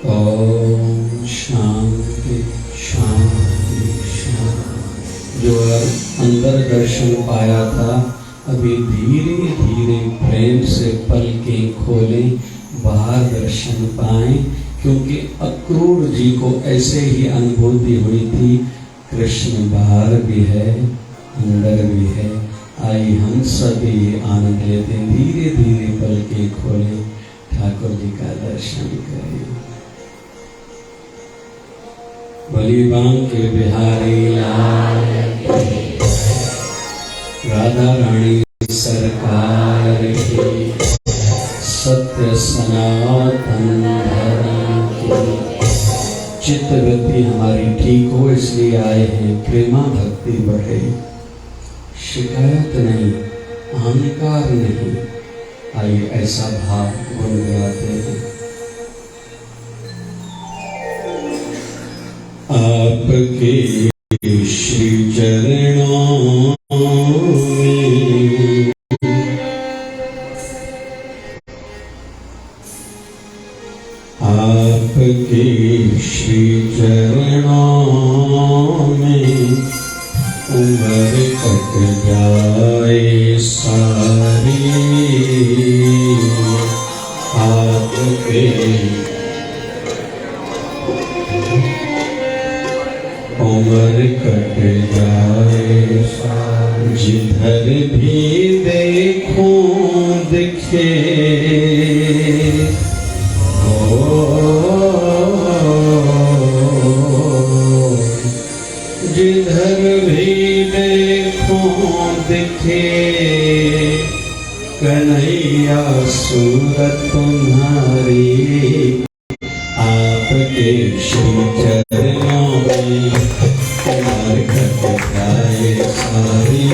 ओम शांति शांति शांति। जो अंदर दर्शन पाया था अभी धीरे धीरे प्रेम से पलकें खोलें, बाहर दर्शन पाएं। क्योंकि अक्रूर जी को ऐसे ही अनुभूति हुई थी, कृष्ण बाहर भी है अंदर भी है। आई हम सभी आनंद लेते, धीरे धीरे पलकें खोलें, ठाकुर जी का दर्शन करें। बलिबान के बिहारी लाल, राधा रानी सरकार की, सत्य सनातन धर्म की। चित्तवृत्ति हमारी ठीक हो इसलिए आए हैं, प्रेमा भक्ति बढ़े। शिकायत नहीं, अहंकार नहीं। आइए ऐसा भाव गुनगुनाते हैं। आपके श्री चरणों में, आपके श्री चरणों में उम्र कट जाए सारी। आपके उमर कट जाए, जिधर भी देखूं दिखे, जिधर भी देखूं दिखे, कन्हैया सूरत तुम्हारी, आपके श्री चरणों में उमर कट जाए सारी।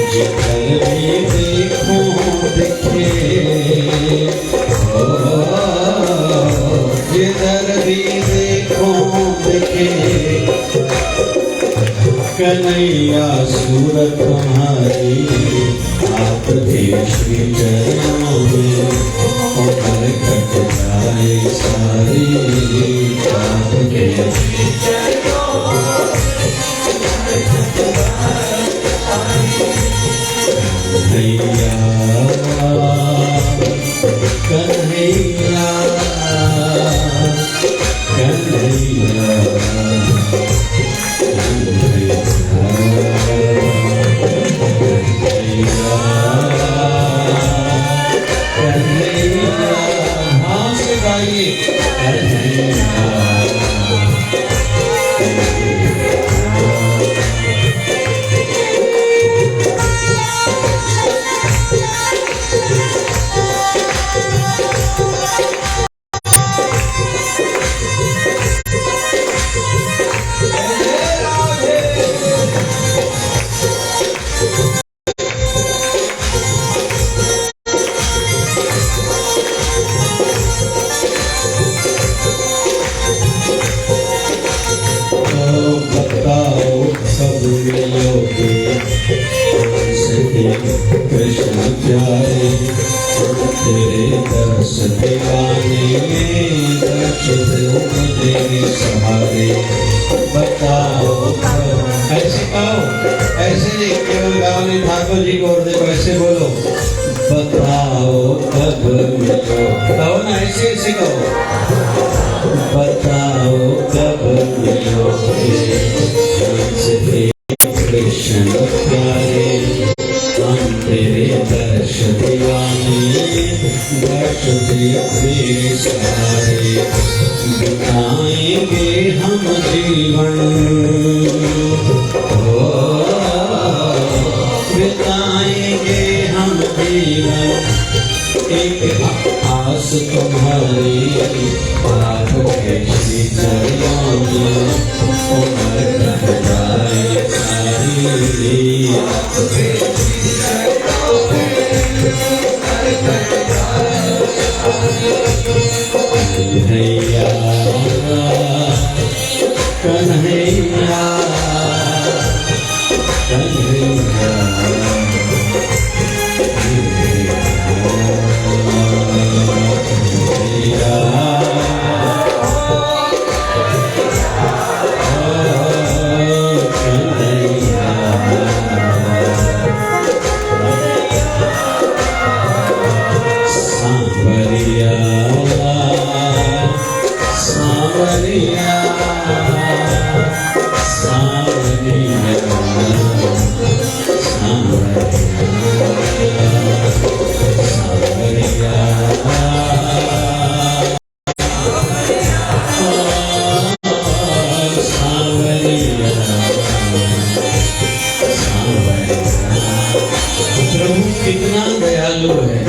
जिधर भी देखूं दिखे, जिधर भी देखूं दिखे, कन्हैया सूरत तुम्हारी, आपके श्री चरणों में उमर कट जाए सारी, आपके श्री चरणों कन्हैया, कन्हैया, कन्हैया, हाँ से गाइए कन्हैया। कृष्ण प्यारे तेरे दर्श दीवाने में, दर्श दो मुझे सहारे, बताओ ऐसे कहो, ऐसे नहीं केवल गाने ठाकुर जी को और देखो ऐसे बोलो, बताओ कब मिलो, कहो ना ऐसे ऐसे कहो, बताओ कब मिलोगे कृष्ण प्यारे, हम तेरे दर्श दीवाने, दर्श तेरे सहारे, बिताएंगे हम जीवन, बिताएंगे हम जीवन, एक आस तुम्हारी, आपके श्री चरणों में उमर कट जाए सारी, आपके श्री चरणों में उमर कट जाए कन्हैया, कन्हैया, कन्हैया। कितना दयालु है,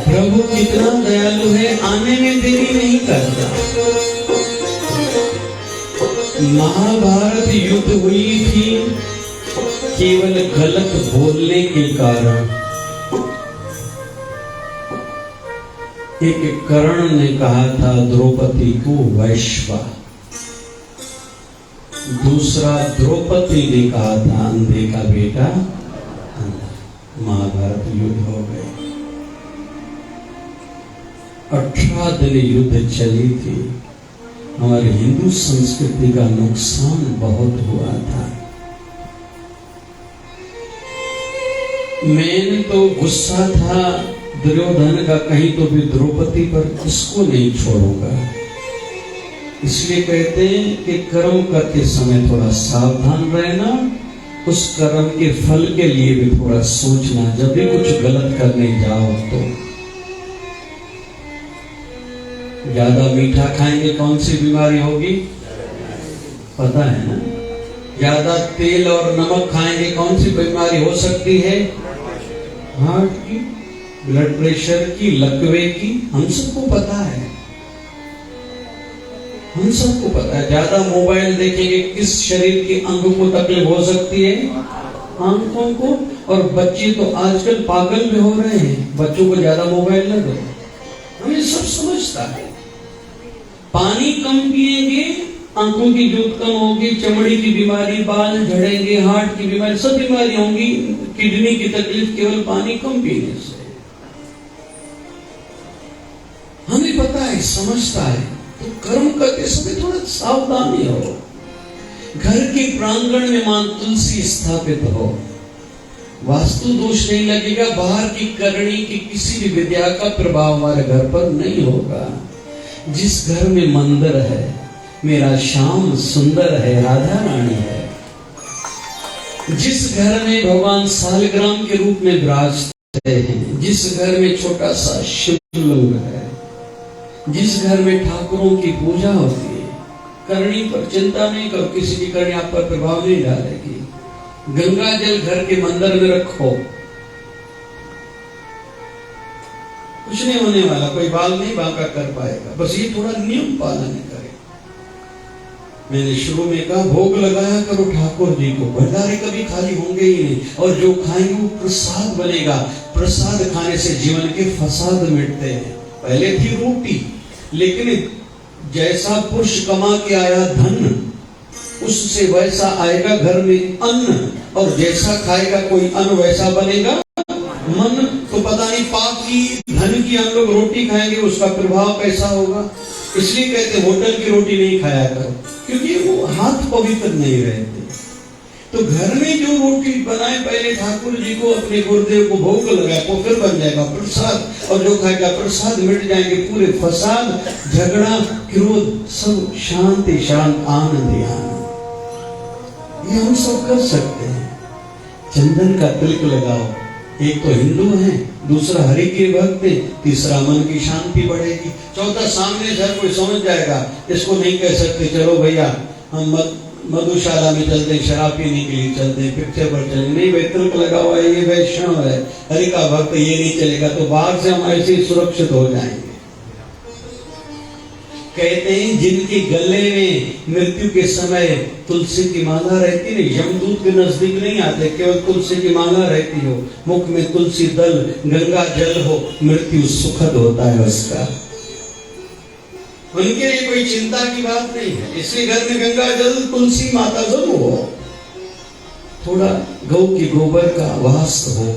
प्रभु कितना दयालु है, आने में देरी नहीं करता। महाभारत युद्ध हुई थी केवल गलत बोलने के कारण। एक कर्ण ने कहा था द्रौपदी को वैश्वा, दूसरा द्रौपदी ने कहा था अंधे का बेटा। महाभारत युद्ध हो गए, 18 दिन युद्ध चली थी। हमारी हिंदू संस्कृति का नुकसान बहुत हुआ था। मेन तो गुस्सा था दुर्योधन का कहीं तो भी द्रौपदी पर इसको नहीं छोड़ूंगा। इसलिए कहते हैं कि कर्म करते समय थोड़ा सावधान रहना, उस कर्म के फल के लिए भी थोड़ा सोचना। जब भी कुछ गलत करने जाओ तो ज्यादा मीठा खाएंगे कौन सी बीमारी होगी पता है ना? ज्यादा तेल और नमक खाएंगे कौन सी बीमारी हो सकती है? हार्ट की, ब्लड प्रेशर की, लकवे की। हम सबको पता है, हम सबको पता है। ज्यादा मोबाइल देखेंगे किस शरीर के अंग को तकलीफ हो सकती है? आंखों को। और बच्चे तो आजकल पागल भी हो रहे हैं, बच्चों को ज्यादा मोबाइल न दो। हमें सब समझता है। पानी कम पिएंगे, आंखों की जोत कम होगी, चमड़ी की बीमारी, बाल झड़ेंगे, हार्ट की बीमारी, सब बीमारी होंगी। किडनी की तकलीफ केवल पानी कम पीने से। हमें पता है, समझता है। तो कर्म करते समय थोड़ा सावधानी हो। घर के प्रांगण में मां तुलसी स्थापित हो, वास्तु दोष नहीं लगेगा। बाहर की करनी की किसी भी विद्या का प्रभाव हमारे घर पर नहीं होगा। जिस घर में मंदिर है, मेरा श्याम सुंदर है, राधा रानी है। जिस घर में भगवान सालग्राम के रूप में विराजते हैं, जिस घर में छोटा सा शिवलिंग है, जिस घर में ठाकुरों की पूजा होती है, करनी पर चिंता नहीं करो, किसी की करनी आप पर प्रभाव नहीं डालेगी। गंगा जल घर के मंदिर में रखो, कुछ नहीं होने वाला, कोई बाल नहीं बांका कर पाएगा। बस ये थोड़ा नियम पालन करें। मैंने शुरू में कहा भोग लगाया करो ठाकुर जी को, भंडारे कभी खाली होंगे ही नहीं। और जो खाएंगे वो प्रसाद बनेगा। प्रसाद खाने से जीवन के फसाद मिटते हैं। पहले थी रोटी, लेकिन जैसा पुरुष कमा के आया धन, उससे वैसा आएगा घर में अन्न। और जैसा खाएगा कोई अन्न, वैसा बनेगा मन। तो पता नहीं पाप की धन की हम लोग रोटी खाएंगे, उसका प्रभाव कैसा होगा। इसलिए कहते होटल की रोटी नहीं खाया करो, क्योंकि वो हाथ पवित्र नहीं रहते। तो घर में जो रोटी बनाए, पहले ठाकुर जी को, अपने गुरुदेव को भोग लगाए, वो फिर बन जाएगा प्रसाद। और जो खाएगा प्रसाद, मिट जाएंगे पूरे फसाद, झगड़ा, क्रोध, सब शांति शांत, आनंद आनंद। ये हम सब कर सकते हैं। चंदन का तिलक लगाओ। एक तो हिंदू है, दूसरा हरि के भक्त है, तीसरा मन की शांति बढ़ेगी, चौथा सामने से कोई समझ जाएगा। इसको नहीं कह सकते चलो भैया हम मधुशाला में चलते हैं, शराब पीने के लिए चलते हैं, पिक्चर पर चलेंगे, नहीं भाई तिलक लगा हुआ है, ये वैष्णव है, हरि का भक्त, ये नहीं चलेगा। तो बाहर से हम ऐसे सुरक्षित हो जाएंगे। कहते हैं जिनके गले में मृत्यु के समय तुलसी की माला रहती है, यमदूत के नजदीक नहीं आते, केवल तुलसी की माला रहती हो, मुख में तुलसी दल, गंगा जल हो, मृत्यु सुखद होता है उसका। उनके लिए कोई चिंता की बात नहीं है। इसलिए घर में गंगा जल, तुलसी माता जरूर हो। थोड़ा गौ की गोबर का वास्त हो,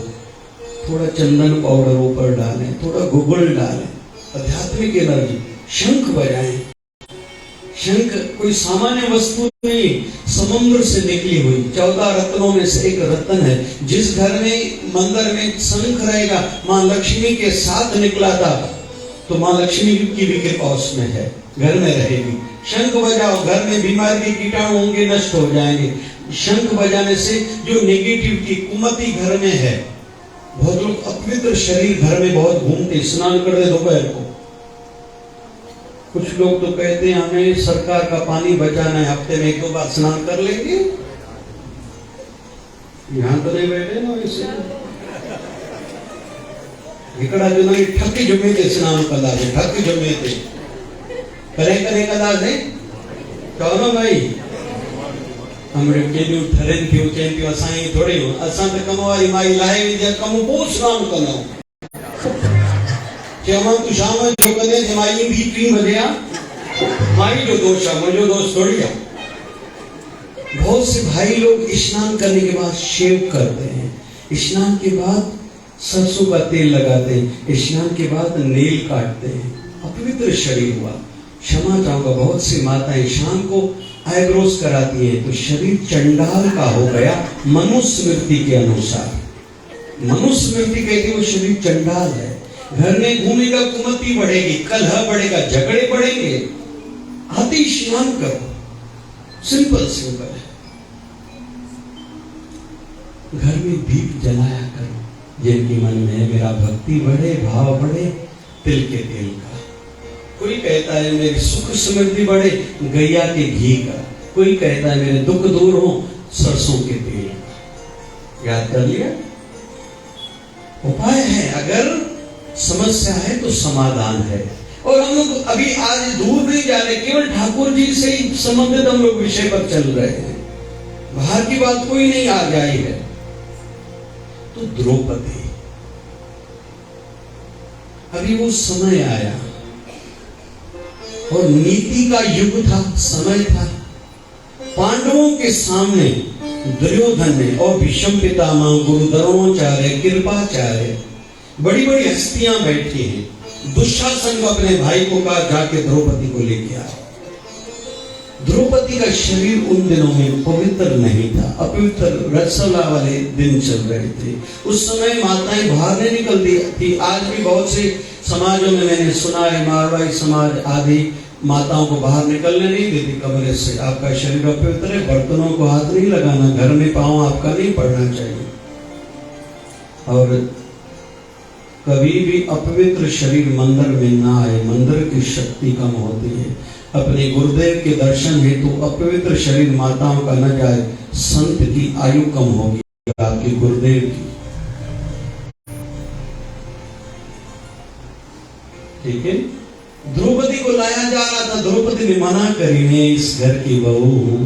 थोड़ा चंदन पाउडर ऊपर डालें, थोड़ा गुगुल डालें, आध्यात्मिक एनर्जी। शंख बजाएं। शंख कोई सामान्य वस्तु नहीं, समुद्र से निकली हुई 14 रत्नों में से एक रत्न है। जिस घर में मंदिर में शंख रहेगा, मां लक्ष्मी के साथ निकला था, तो मां लक्ष्मी की भी कृपा उसमें है, घर में रहेगी। शंख बजाओ, घर में बीमारी के कीटाणु होंगे, नष्ट हो जाएंगे। शंख बजाने से जो नेगेटिविटी, कुमति घर में है, बहुत लोग अपवित्र शरीर घर में बहुत घूमते, स्नान करते दोपहर को। कुछ लोग तो कहते हैं हमें सरकार का पानी बचाना है, हफ्ते में 1-2 बार स्नान कर लेंगे। यहां तो नहीं बैठे ना वैसे, इकड़ा जो नहीं ठक्की जमे थे स्नान कला है, ठक्की जमे थे करे कला है। कहो ना भाई, हमरे केलियो ठरन थियो चेंपियो असाई थोड़ी हो, असा तो कमवारी माई लाए विद्या कम बहुत स्नान कला कि हम तू शाम में जो कदे जमाई भी 3 बजे आ माई जो दोष है, मुझे दोष थोड़ी है। बहुत से भाई लोग स्नान करने के बाद शेव करते हैं, स्नान के बाद सरसों का तेल लगाते हैं, स्नान के बाद नेल काटते हैं, अपवित्र शरीर हुआ। क्षमा चाहूंगा, बहुत सी माताएं शाम को आईब्रोज कराती हैं, तो शरीर चंडाल का हो गया मनुस्मृति के अनुसार। मनुस्मृति कहती है वो शरीर चंडाल है। घर में घूमेगा कुमति बढ़ेगी, कलह बढ़ेगा, झगड़े बढ़ेंगे। आते स्नान करो, सिंपल सिंपल है। घर में दीप जलाया करो, जिनके मन में मेरा भक्ति बढ़े, भाव बढ़े, तिल के तेल का। कोई कहता है मेरी सुख समृद्धि बढ़े, गैया के घी का। कोई कहता है मेरे दुख दूर हो, सरसों के तेल का। याद कर लिया? उपाय है, अगर समस्या है तो समाधान है। और हम लोग अभी आज दूर नहीं जा रहे, केवल ठाकुर जी से ही संबंधित हम लोग विषय पर चल रहे हैं। बाहर की बात कोई नहीं आज आई है। तो द्रौपदी, अभी वो समय आया और नीति का युग था, समय था। पांडवों के सामने दुर्योधन ने और भीष्म पितामह, गुरु द्रोणाचार्य, कृपाचार्य, बड़ी बड़ी हस्तियां बैठी हैं। दुशासन को अपने भाई को कहा जाके द्रौपदी को लेके आ। द्रौपदी का शरीर उन दिनों में पवित्र नहीं था, अपवित्र रसला वाले दिन चल रहे थे। उस समय माताएं बाहर नहीं निकलती थी। आज भी बहुत से समाजों में मैंने सुना है, मारवाड़ी समाज आदि माताओं को बाहर निकलने नहीं देती कमरे से। आपका शरीर अपवित्र है, बर्तनों को हाथ नहीं लगाना, घर में पांव आपका नहीं पड़ना चाहिए। और कभी भी अपवित्र शरीर मंदिर में ना आए, मंदिर की शक्ति कम होती है। अपने गुरुदेव के दर्शन हेतु अपवित्र शरीर माताओं का न जाए, संत की आयु कम होगी, आपके गुरुदेव की। ठीक है? द्रौपदी को लाया जा रहा था, द्रौपदी ने मना करी, मैं इस घर की बहू हूं,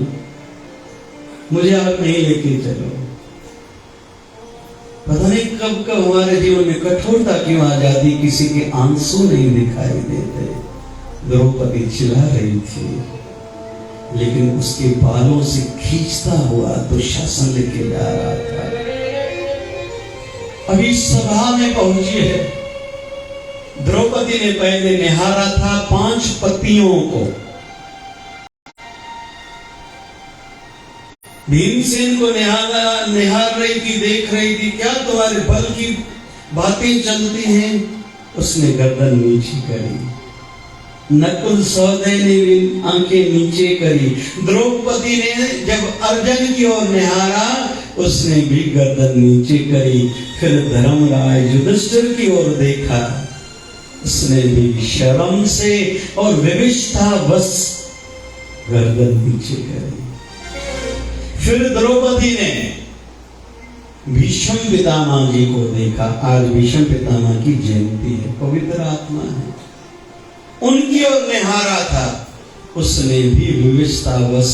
मुझे आप नहीं लेके चलो। पता नहीं कब कब हमारे जीवन में कठोरता क्यों आ जाती, किसी के आंसू नहीं दिखाई देते। द्रौपदी चिल्ला रही थी, लेकिन उसके बालों से खींचता हुआ दुशासन लेके जा रहा था। अभी सभा में पहुंची है। द्रौपदी ने पहले निहारा था 5 पतियों को। भीमसेन को निहार रही थी, देख रही थी, क्या तुम्हारे बल की बातें चलती हैं। उसने गर्दन नीचे करी। नकुल सौदे ने भी आंखें नीचे करी। द्रौपदी ने जब अर्जुन की ओर निहारा, उसने भी गर्दन नीचे करी। फिर धर्मराज युधिष्ठिर की ओर देखा, उसने भी शर्म से और विविष्टा बस गर्दन नीचे करी। फिर द्रौपदी ने भीष्म पितामह जी को देखा। आज भीष्म पितामह की जयंती है, पवित्र आत्मा है, उनकी ओर निहारा था। उसने भी विविष्टा बस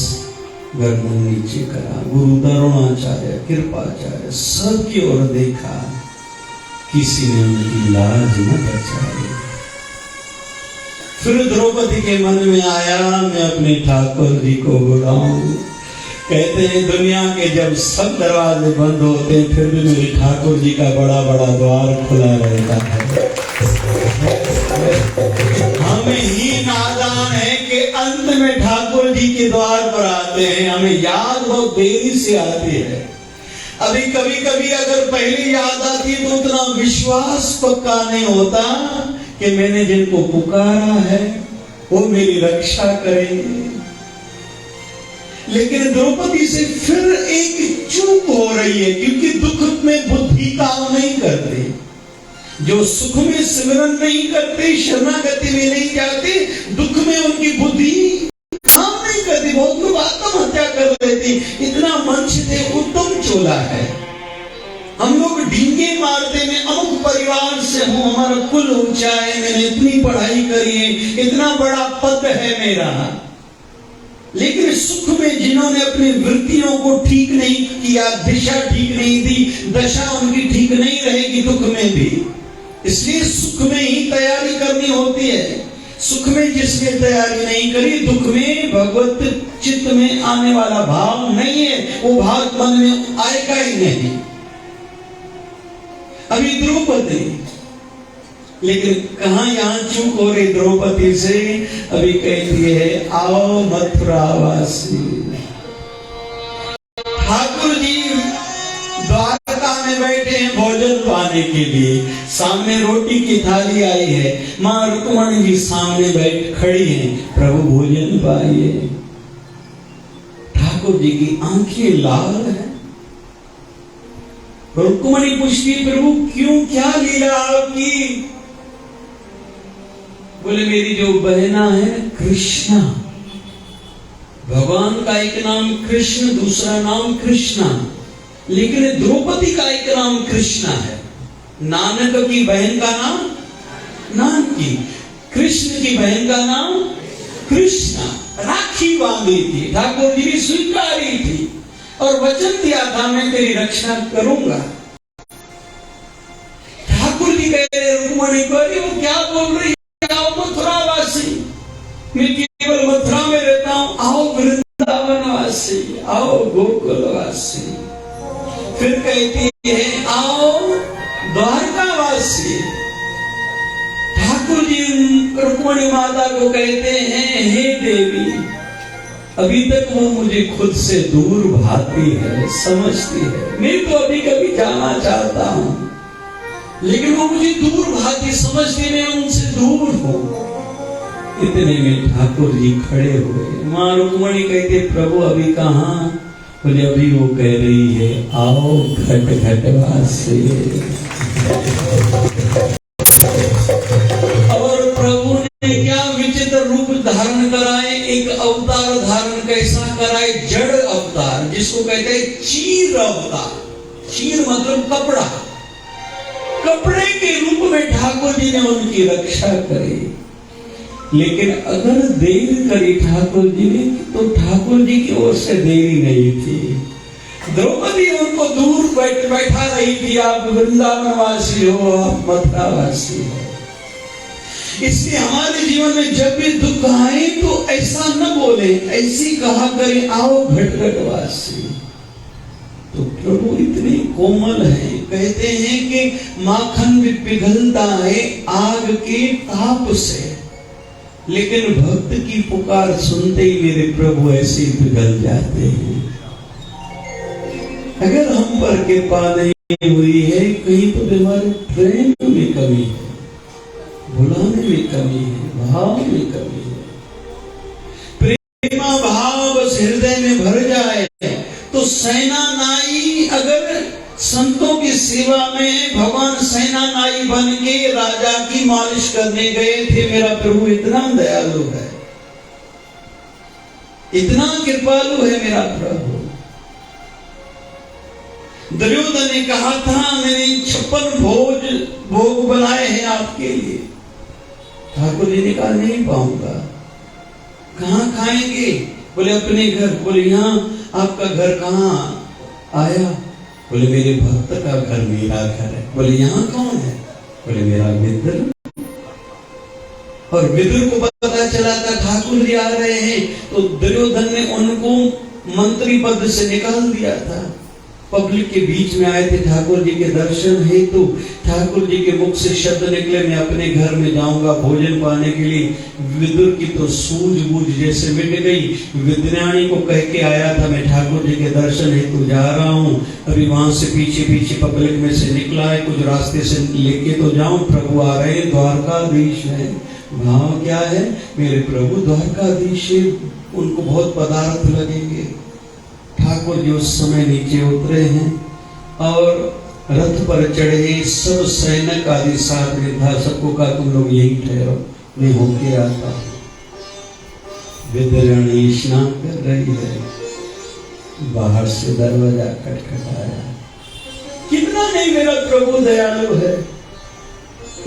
गर्दन नीचे करा। गुरु द्रोणाचार्य, कृपाचार्य, सबकी ओर देखा, किसी ने उनकी लाज न बचाई। फिर द्रौपदी के मन में आया, मैं अपने ठाकुर जी को बुलाऊं। कहते हैं दुनिया के जब सब दरवाजे बंद होते हैं, फिर भी मेरे ठाकुर जी का बड़ा बड़ा द्वार खुला रहता है। हमें ही नादान है कि अंत में ठाकुर जी के द्वार पर आते हैं। हमें याद बहुत देरी से आती है। अभी कभी कभी अगर पहले याद आती तो उतना विश्वास पक्का नहीं होता कि मैंने जिनको पुकारा है वो मेरी रक्षा करेंगे। लेकिन द्रौपदी से फिर एक चूक हो रही है, क्योंकि दुख में बुद्धि काम नहीं करते। जो सुख में सिमरन नहीं करते, शरणागति में नहीं जाते, दुख में उनकी बुद्धि काम नहीं करती। बहुत लोग आत्महत्या कर लेते। इतना मंच दे उत्तम चोला है। हम लोग ढींगे मारते, मैं अमुक परिवार से हूं, हमारा कुल ऊंचा है, मैंने इतनी पढ़ाई करी है, इतना बड़ा पद है मेरा। लेकिन सुख में जिन्होंने अपनी वृत्तियों को ठीक नहीं किया, दिशा ठीक नहीं दी, दशा उनकी ठीक नहीं रहेगी दुख में भी। इसलिए सुख में ही तैयारी करनी होती है। सुख में जिसने तैयारी नहीं करी, दुख में भगवत चित्त में आने वाला भाव नहीं है, वो भाव मन में आएगा ही नहीं। अभी द्रौपदी, लेकिन कहां यहां चूक हो रही द्रौपदी से। अभी कहती है आओ मथुरावासी। ठाकुर जी द्वारका में बैठे हैं भोजन पाने के लिए। सामने रोटी की थाली आई है, मां रुक्मणी जी सामने बैठ खड़ी हैं, प्रभु भोजन पाइए। ठाकुर जी की आंखें लाल है। रुक्मणी पूछती, प्रभु क्यों, क्या लीला आपकी? बोले मेरी जो बहना है कृष्णा, भगवान का एक नाम कृष्ण, दूसरा नाम कृष्णा, लेकिन द्रौपदी का एक नाम कृष्णा है। नानक की बहन का नाम नानकी, कृष्ण की बहन का नाम कृष्णा। राखी बांधी थी, ठाकुर जी भी स्वीकारी थी और वचन दिया था मैं तेरी रक्षा करूंगा। ठाकुर जी कह रहे रुक्मणी को, अरे वो क्या बोल रही है, आओ मथुरावासी, मैं केवल मथुरा में रहता हूं, आओ वृंदावनवासी, आओ गोकुलवासी। फिर कहती है आओ द्वारकावासी। ठाकुर जी रुक्मणी माता को कहते हैं, हे देवी, अभी तक वो मुझे खुद से दूर भाती है, समझती है। मैं तो अभी कभी जाना चाहता हूं, लेकिन वो मुझे दूर भाती समझती, मैं उनसे दूर हूं। इतने में ठाकुर जी खड़े हुए। मां रुक्मणी कहते, प्रभु अभी कहां? बोले अभी वो कह रही है, आओ घट घटवासी। और प्रभु ने क्या विचित्र रूप धारण कराए, एक अवतार धारण कैसा कराए, जड़ अवतार, जिसको कहते हैं चीर अवतार। चीर मतलब कपड़ा, कपड़े के रूप में ठाकुर जी ने उनकी रक्षा करी। लेकिन अगर देर करी ठाकुर जी ने तो ठाकुर जी की ओर से देरी नहीं थी। द्रौपदी उनको दूर बैठा रही थी, आप वृंदावनवासी हो, आप मथुरावासी हो। इसलिए हमारे जीवन में जब भी दुख आए तो ऐसा न बोले, ऐसी कहा करें, आओ घटघटवासी। तो प्रभु इतने कोमल हैं, कहते हैं कि माखन भी पिघलता है आग के ताप से, लेकिन भक्त की पुकार सुनते ही मेरे प्रभु ऐसे ही पिघल जाते हैं। अगर हम पर कृपा नहीं हुई है, कहीं तो हमारे प्रेम में कमी है, बुलाने में कमी है, भाव में कमी है। प्रेमा भाव बस हृदय में भर जाए तो सेना नाई, अगर संतों की सेवा में भगवान सेना नाई बन के राजा की मालिश करने गए थे। मेरा प्रभु इतना दयालु है, इतना कृपालु है मेरा प्रभु। दुर्योधन ने कहा था, मैंने 56 भोग बनाए हैं आपके लिए। ठाकुर जी ने कहा नहीं पाऊंगा। कहां खाएंगे? बोले अपने घर। बोले यहाँ आपका घर कहाँ आया? बोले मेरे भक्त का घर मेरा घर है। बोले यहाँ कौन है? बोले मेरा विदुर। और विदुर को पता चला था ठाकुर जी आ रहे हैं, तो दुर्योधन ने उनको मंत्री पद से निकाल दिया था। पब्लिक के बीच में आए थे ठाकुर जी के दर्शन हेतु। ठाकुर जी के मुख से शब्द निकले, मैं अपने घर में जाऊंगा भोजन पाने के लिए। विदुर की तो सूझबूझ जैसे मिट गई। विद्याणी को कह के आया था, मैं ठाकुर जी के दर्शन हेतु जा रहा हूँ, अभी वहां से पीछे पीछे पब्लिक में से निकला है, कुछ रास्ते से लेके तो जाऊं, प्रभु आ रहे हैं, द्वारकाधीश है। भाव क्या है? मेरे प्रभु द्वारकाधीश है, उनको बहुत पदार्थ लगेंगे। ठाकुर जी उस समय नीचे उतरे हैं और रथ पर चढ़े। सब सैनिक आदि साथ में था। सबको कहा तुम लोग यही ठहरो, मैं होके आता हूं। विद्यारानी स्नान कर रही है, बाहर से दरवाजा खटखटाया। कितना नहीं मेरा प्रभु दयालु है,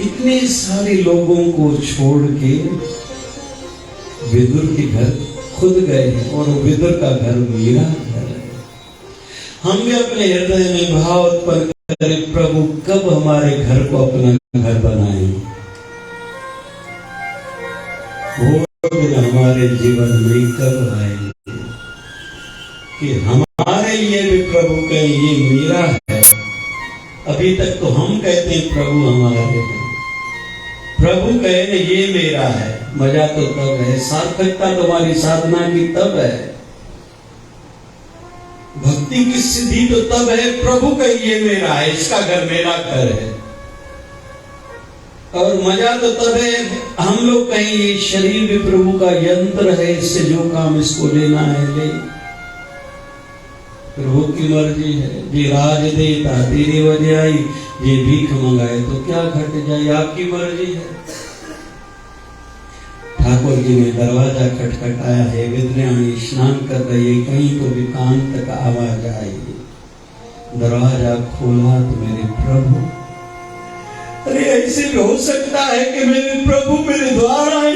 इतने सारे लोगों को छोड़ के विदुर के घर खुद गए हैं, और विदुर का घर मेरा घर है। हम भी अपने हृदय में भाव उत्पन्न करें, प्रभु कब हमारे घर को अपना घर बनाए। वो दिन हमारे जीवन में कब आएंगे कि हमारे लिए भी प्रभु कहे ये मेरा है। अभी तक तो हम कहते हैं प्रभु हमारे हैं, प्रभु कहे ये मेरा है। मजा तो तब है, सार्थकता तुम्हारी साधना की तब है, भक्ति की सिद्धि तो तब है प्रभु कहे ये मेरा है, इसका घर मेरा घर है। और मजा तो तब है हम लोग कहीं ये शरीर भी प्रभु का यंत्र है, इससे जो काम इसको लेना है ले, प्रभु की मर्जी है। ये राज देता तेरी वजह आई, ये भीख मंगाए तो क्या घट जाए, आपकी मर्जी है। ठाकुर जी ने दरवाजा खटखटाया है, विद्याणी स्नान कर रही है, कहीं तो भी कान तक आवाज आई। दरवाजा खोला तो मेरे प्रभु, अरे ऐसे भी हो सकता है कि मेरे प्रभु मेरे द्वार आए,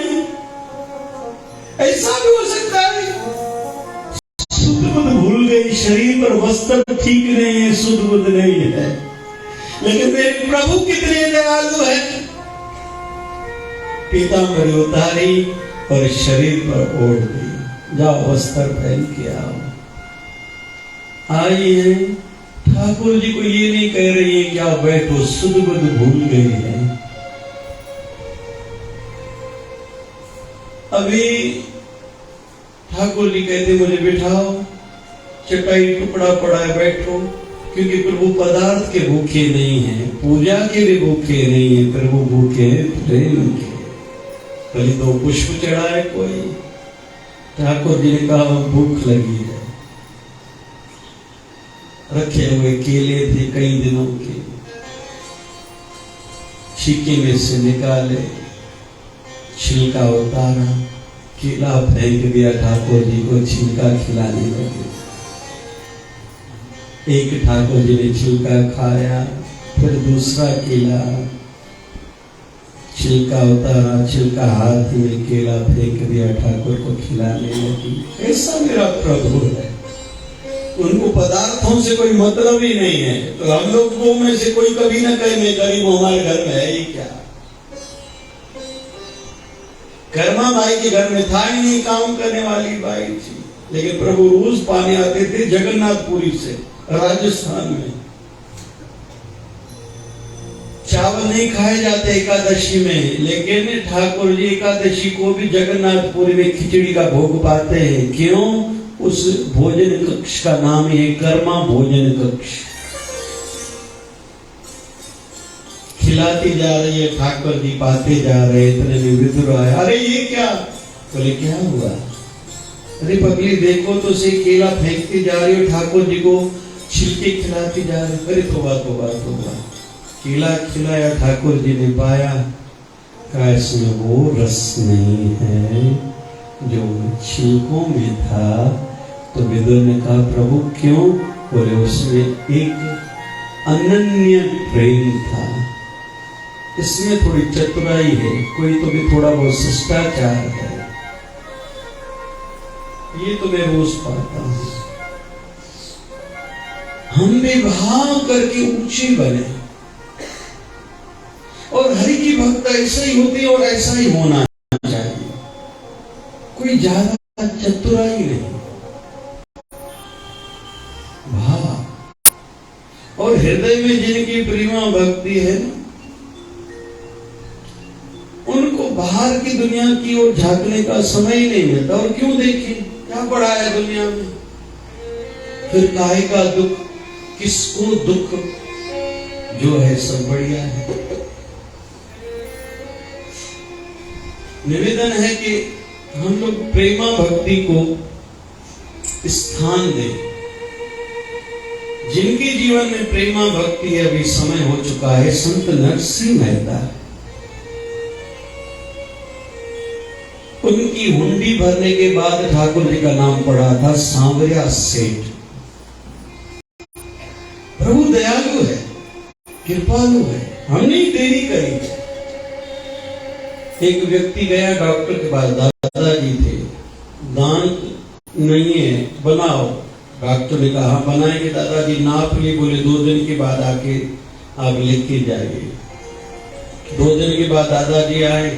ऐसा भी हो सकता है। शुद्ध बुद्ध भूल गई, शरीर पर वस्त्र ठीक नहीं है, शुद्ध बुद्ध नहीं है, लेकिन मेरे प्रभु कितने दयालु है। पीतांबरी उतारी और शरीर पर ओढ़ दी, जाओ वस्त्र पहन के आओ। आई है, ठाकुर जी को ये नहीं कह रही है कि आप बैठो, शुद्ध बुद्ध भूल गई है। अभी ठाकुर जी कहते मुझे बिठाओ, चटाई टुकड़ा पड़ा है, बैठो, क्योंकि प्रभु पदार्थ के भूखे नहीं है, पूजा के भी भूखे नहीं है, प्रभु भूखे प्रेम के। कल तो पुष्प चढ़ाए कोई, ठाकुर जी ने कहा भूख लगी है। रखे हुए केले थे कई दिनों के, छिके में से निकाले, छिलका उतारा, केला फेंक दिया, ठाकुर जी को छिलका खिलाने लगे। एक ठाकुर जी ने छिलका खाया, फिर दूसरा केला, छिलका उतारा, छिलका हाथ में, केला फेंक दिया, ठाकुर को खिलाने लगी। ऐसा मेरा प्रभु है, उनको पदार्थों से कोई मतलब ही नहीं है। तो हम लोगों में से कोई कभी ना कहे मैं गरीब हूं, हमारे घर में है ही क्या। कर्मा बाई के घर में था ही नहीं काम करने वाली बाई थी, लेकिन प्रभु रोज पाने आते थे जगन्नाथपुरी से, राजस्थान में। चावल नहीं खाए जाते एकादशी में, लेकिन ठाकुर जी एकादशी को भी जगन्नाथपुरी में खिचड़ी का भोग पाते हैं। क्यों? उस भोजन कक्ष का नाम है कर्मा भोजन कक्ष। खिलाती जा रही है, ठाकुर जी पाते जा रहे, इतने में विदुर आया, अरे ये क्या? बोले क्या हुआ? अरे पगली देखो तो से केला फेंकती जा रही हो, ठाकुर जी को छिलके खिलाती जा रही। अरे तोबा तोबा तोबा, केला खिलाया, ठाकुर जी ने पाया, कहा इसमें वो रस नहीं है जो छिलकों में था। तो विदुर ने कहा प्रभु क्यों? बोले उसमें एक अनन्य प्रेम था, इसमें थोड़ी चतुराई है, कोई तो भी थोड़ा बहुत शिष्टाचार है, ये तो मैं रोज पाता हूं। हम भी भाव करके ऊंचे बने, और हरि की भक्त ऐसा ही होती है और ऐसा ही होना चाहिए, कोई ज्यादा चतुराई नहीं, भाव। और हृदय में जिनकी प्रेमा भक्ति है उनको बाहर की दुनिया की ओर झांकने का समय ही नहीं मिलता। और क्यों? देखें क्या पड़ा है दुनिया में, फिर काहे का दुख, किसको दुख, जो है सब बढ़िया है। निवेदन है कि हम लोग प्रेमा भक्ति को स्थान दें। जिनके जीवन में प्रेमा भक्ति है, अभी समय हो चुका है, संत नरसिंह मेहता, उनकी हुंडी भरने के बाद ठाकुर जी का नाम पड़ा था सांवरिया सेठ। प्रभु दयालु है, कृपालु है, हमने देरी करी। एक व्यक्ति गया डॉक्टर के पास, दादाजी थे, दांत नहीं है, बनाओ। डॉक्टर ने कहा बनाएंगे दादाजी, नाप लिए, बोले 2 दिन के बाद आके आप लेके जाइए। 2 दिन के बाद दादाजी आए,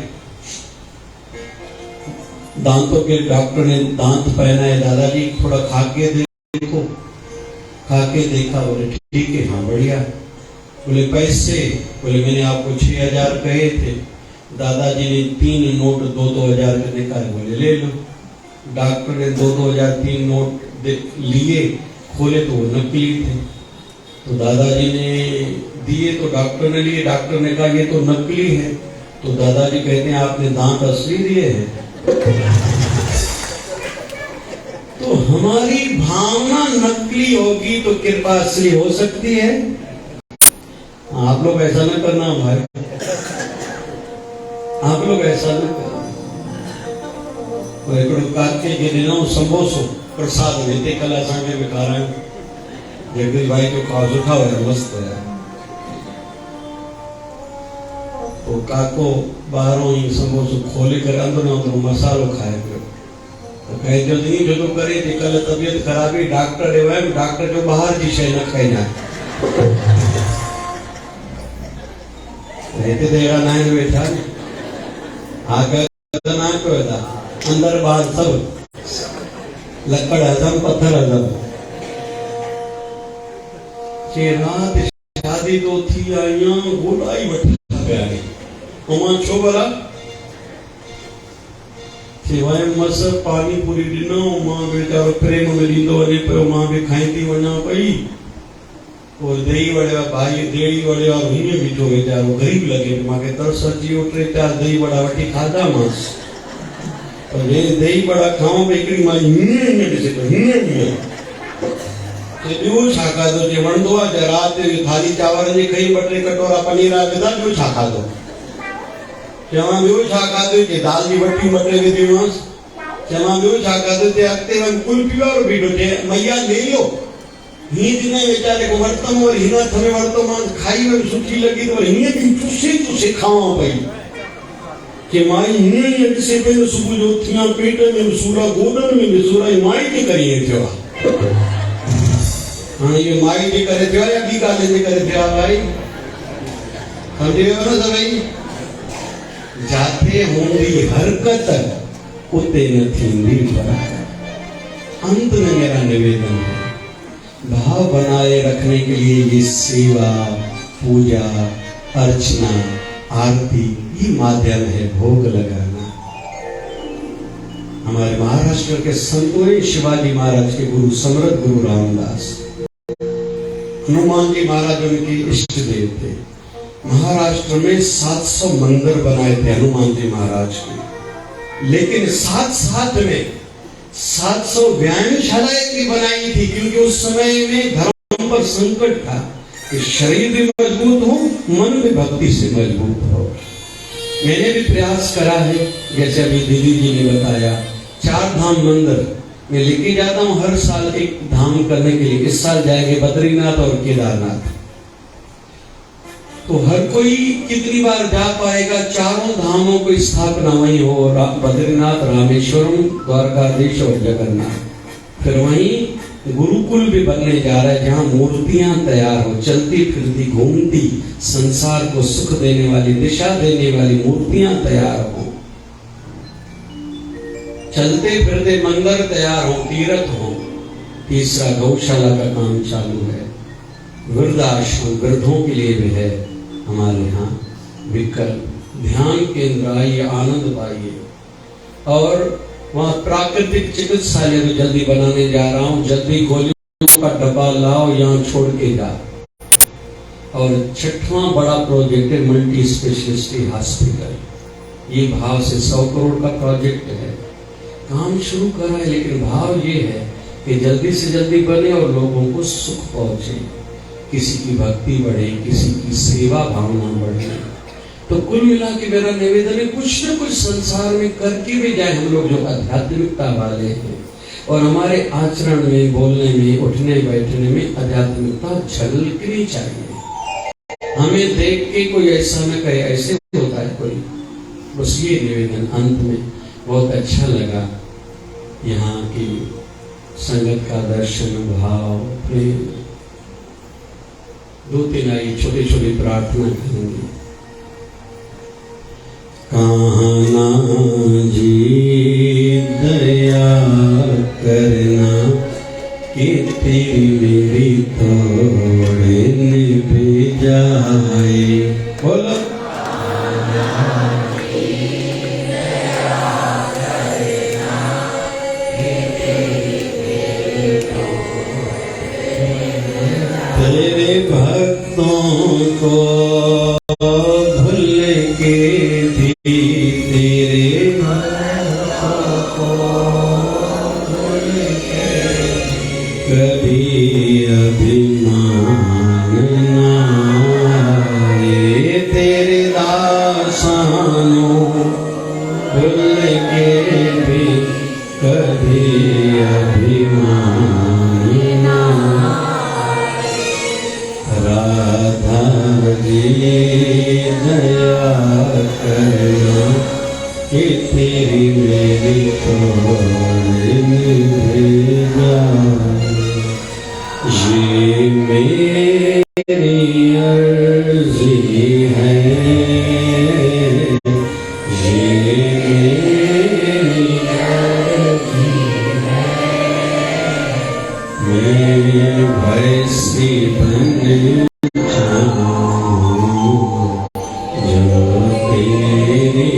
दांतों के डॉक्टर ने दांत पहनाए, दादाजी थोड़ा खा के देखो। खा के देखा, बोले ठीक है, हाँ बढ़िया। बोले पैसे? बोले मैंने आपको 6000 कहे थे। दादाजी ने 3 नोट 2-2 के निकाले, बोले ले लो। डॉक्टर ने 2-2 3 नोट लिए, खोले तो वो नकली थे। तो दादाजी ने दिए तो डॉक्टर ने लिए, डॉक्टर ने कहा ये तो नकली है। तो दादाजी कहते हैं आपने दांत असली दिए हैं। तो हमारी भावना नकली होगी तो कृपा असली हो सकती है। आप लोग ऐसा न करना भाई, आप लोग ऐसा न करना। काके के दिनों संबोसो प्रसाद लेते कल असांखे में खारायो जगदीश भाई जो खाओ सुठा हुआ मस्त है। तो काको बाहरों ही संबोसो खोले कर अंदरों मसालो खाए पियो। तो कहे जल्दी जो तो करे थी कल तबीयत खराब है डॉक्टर है डॉक्टर जो बाहर की शय न खाई ना रहते तेरा नाइन बैठा आगे ना को था अंदर बाहर सब लकड़ हजम पत्थर हजम के रात शादी तो थी आइया गोलाई वठी प्यारी ओमा छो भला सिवाय मस पानी पूरी दिनो मां बेचारो प्रेम में लींदो वने पियो मां भी खाईंदी वञा पई और दही वड़ा भाई देड़ी वड़े और हीअं बीठो वेचारो गरीब लगे मूंखे तरस अची वियो 3-4 दही वड़ा वठी खाधा मांस पर ये दही वड़ा खाऊं पे हिकिड़ी मां हीअं ॾिसे तो हीअं ते ॿियो छा खाधो जे वणंदो आहे जे राति थाली चांवर जी खई 2-3 कटोरा पनीर आ विधा ॿियो छा खाधो चवां ॿियो छा खाधो जे दाल जी वठी 2-3 विधिमांसि चवां ॿियो छा खाधो ते अॻिते वञी कुल पियो वारो बीठो थे मैया ले लो हीअं दिने वेचारे को वरितमि वरी हिन हथ में वरितो मां खाई वरी सुठी लगी तो हीअं बि चुसे खावां पई कि माई हीअं ई ॾिसे पई त सुबुह जो उथियां पेट में बि सूर आहे गोॾनि में बि सूर आहे माई जे करे ईअं थियो आहे। हाणे इहो माई जे करे थियो आहे या ॿी ॻाल्हि जे करे थियो आहे भाई सम्झी वियो न सभई। जाते हूंदी हरकत उते न थींदी बरकत। अंत में मेरा निवेदन है भाव बनाए रखने के लिए ये सेवा पूजा अर्चना आरती ये माध्यम है भोग लगाना। हमारे महाराष्ट्र के संतों शिवाजी महाराज के गुरु समर्थ गुरु रामदास हनुमान जी महाराज उनके इष्ट देव थे। महाराष्ट्र में 700 मंदिर बनाए थे हनुमान जी महाराज के लेकिन साथ में 700 व्यायामशालाएं भी बनाई थी क्योंकि उस समय में धर्म पर संकट था कि शरीर भी मजबूत हो मन भी भक्ति से मजबूत हो। मैंने भी प्रयास करा है जैसे अभी दीदी जी ने बताया 4 धाम मंदिर मैं लेके जाता हूँ हर साल एक धाम करने के लिए। इस साल जाएंगे बद्रीनाथ और केदारनाथ। तो हर कोई कितनी बार जा पाएगा। चारों धामों की स्थापना वहीं हो बद्रीनाथ रामेश्वरम द्वारकाधीश और जगन्नाथ। फिर वहीं गुरुकुल भी बनने जा रहा है जहां मूर्तियां तैयार हो चलती फिरती घूमती संसार को सुख देने वाली दिशा देने वाली मूर्तियां तैयार हो चलते फिरते मंदिर तैयार हो तीर्थ हो। तीसरा गौशाला का काम चालू है। वृद्धाश्रम वृद्धों के लिए भी है हमारे यहाँ विकल्प। ध्यान केंद्र आइए आनंद पाइए। और वहाँ प्राकृतिक चिकित्सालय भी जल्दी बनाने जा रहा हूँ। जल्दी गोलियों का डब्बा लाओ यहाँ छोड़ के जा। और 6वां बड़ा प्रोजेक्ट है मल्टी स्पेशलिस्टी हॉस्पिटल। ये भाव से 100 करोड़ का प्रोजेक्ट है। काम शुरू करा है लेकिन भाव ये है कि जल्दी से जल्दी बने और लोगों को सुख पहुंचे। किसी की भक्ति बढ़े किसी की सेवा भावना बढ़े। तो कुल मिला के मेरा निवेदन है कुछ न कुछ संसार में करके भी जाए हम लोग जो आध्यात्मिकता वाले हैं। और हमारे आचरण में बोलने में उठने बैठने में आध्यात्मिकता झलकनी चाहिए। हमें देख के कोई ऐसा न कहे ऐसे होता है कोई। बस ये निवेदन अंत में बहुत अच्छा लगा। यहाँ की संगत का दर्शन भाव प्रेम 2-3 आई छोटी छोटी प्रार्थना करेंगे। कान्हा जी दया करना कि तेरी मेरी थोड़े निभ जाए। बोलो तेरे भक्तों को भूल के तेरे कभी अभिमान नाए तेरे दासानों भूल के भी कभी अभिमान नाए राधा जी दया करना कि तेरी मेरी थोड़ी भेजा ये मेरी अर्जी है ये मेरी अर्जी है मैं वैसी बन जाऊं जो तेरी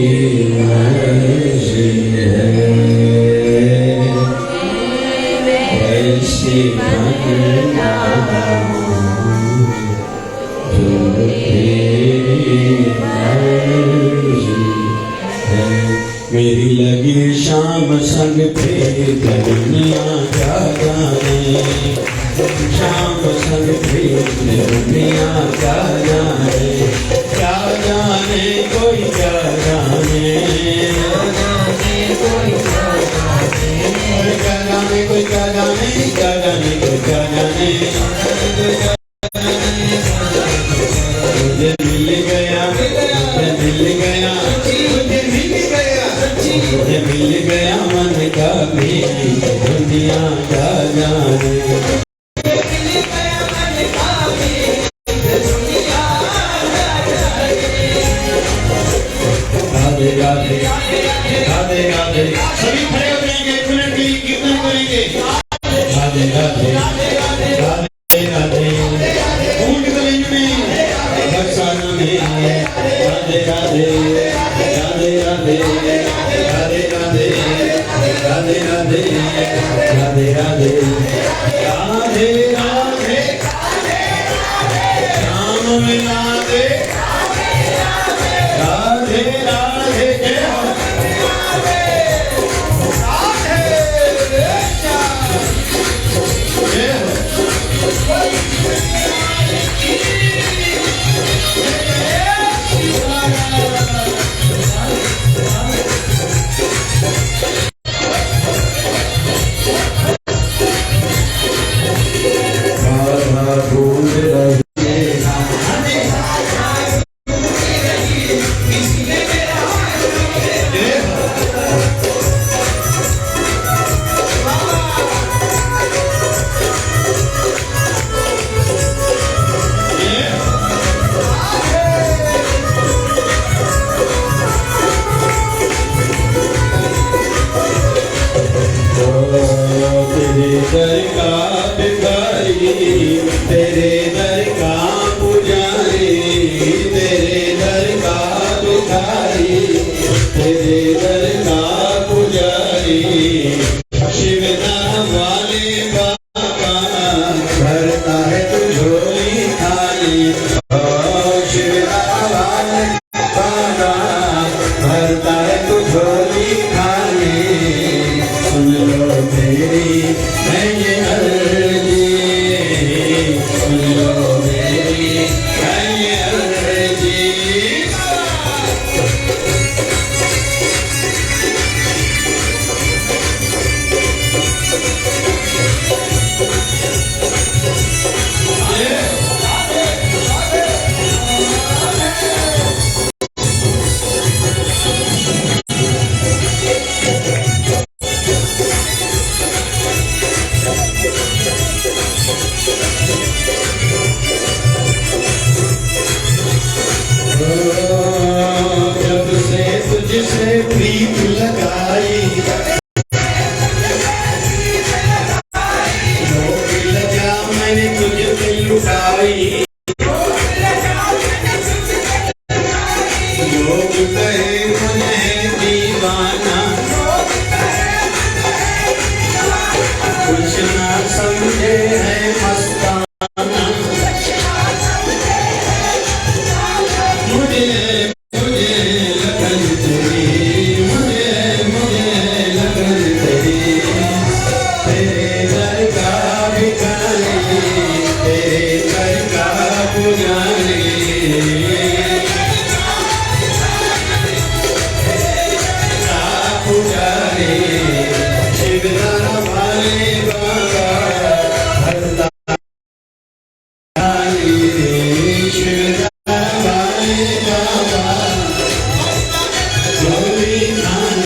मर्जी है वैसी बन मेरी लगी शाम संग फिर दुनिया क्या जाने शाम संग फिर दुनिया क्या जाने कोई क्या जाने कोई क्या जाने कोई क्या जाने क्या जाने कोई क्या जाने मुझे मिल गया मुझे मिल गया मुझे मिल गया मन का भी दुनिया का जाने राधे राधे राधे राधे सभी खड़े हो जाएंगे एक मिनट के लिए कीर्तन करेंगे राधे राधे राधे राधे ऊंट गलेंगे में बरसाना में राधे राधे राधे राधे राधे राधे राधे राधे राधे राधे राधे राधे राम मिला दे राधे राधे जय हो तेरे दर का पुजारी तेरे दर का भिखारी तेरे दर का पुजारी शिव नाम वाले बाबा भरता है तू झोली खाली शिव नाम वाले बाबा भरता है तू झोली खाली सुन लो मेरी मैं ये अर्जी सुन लो मेरी मैं ये अर्जी जब से तुझसे प्रीत लगाई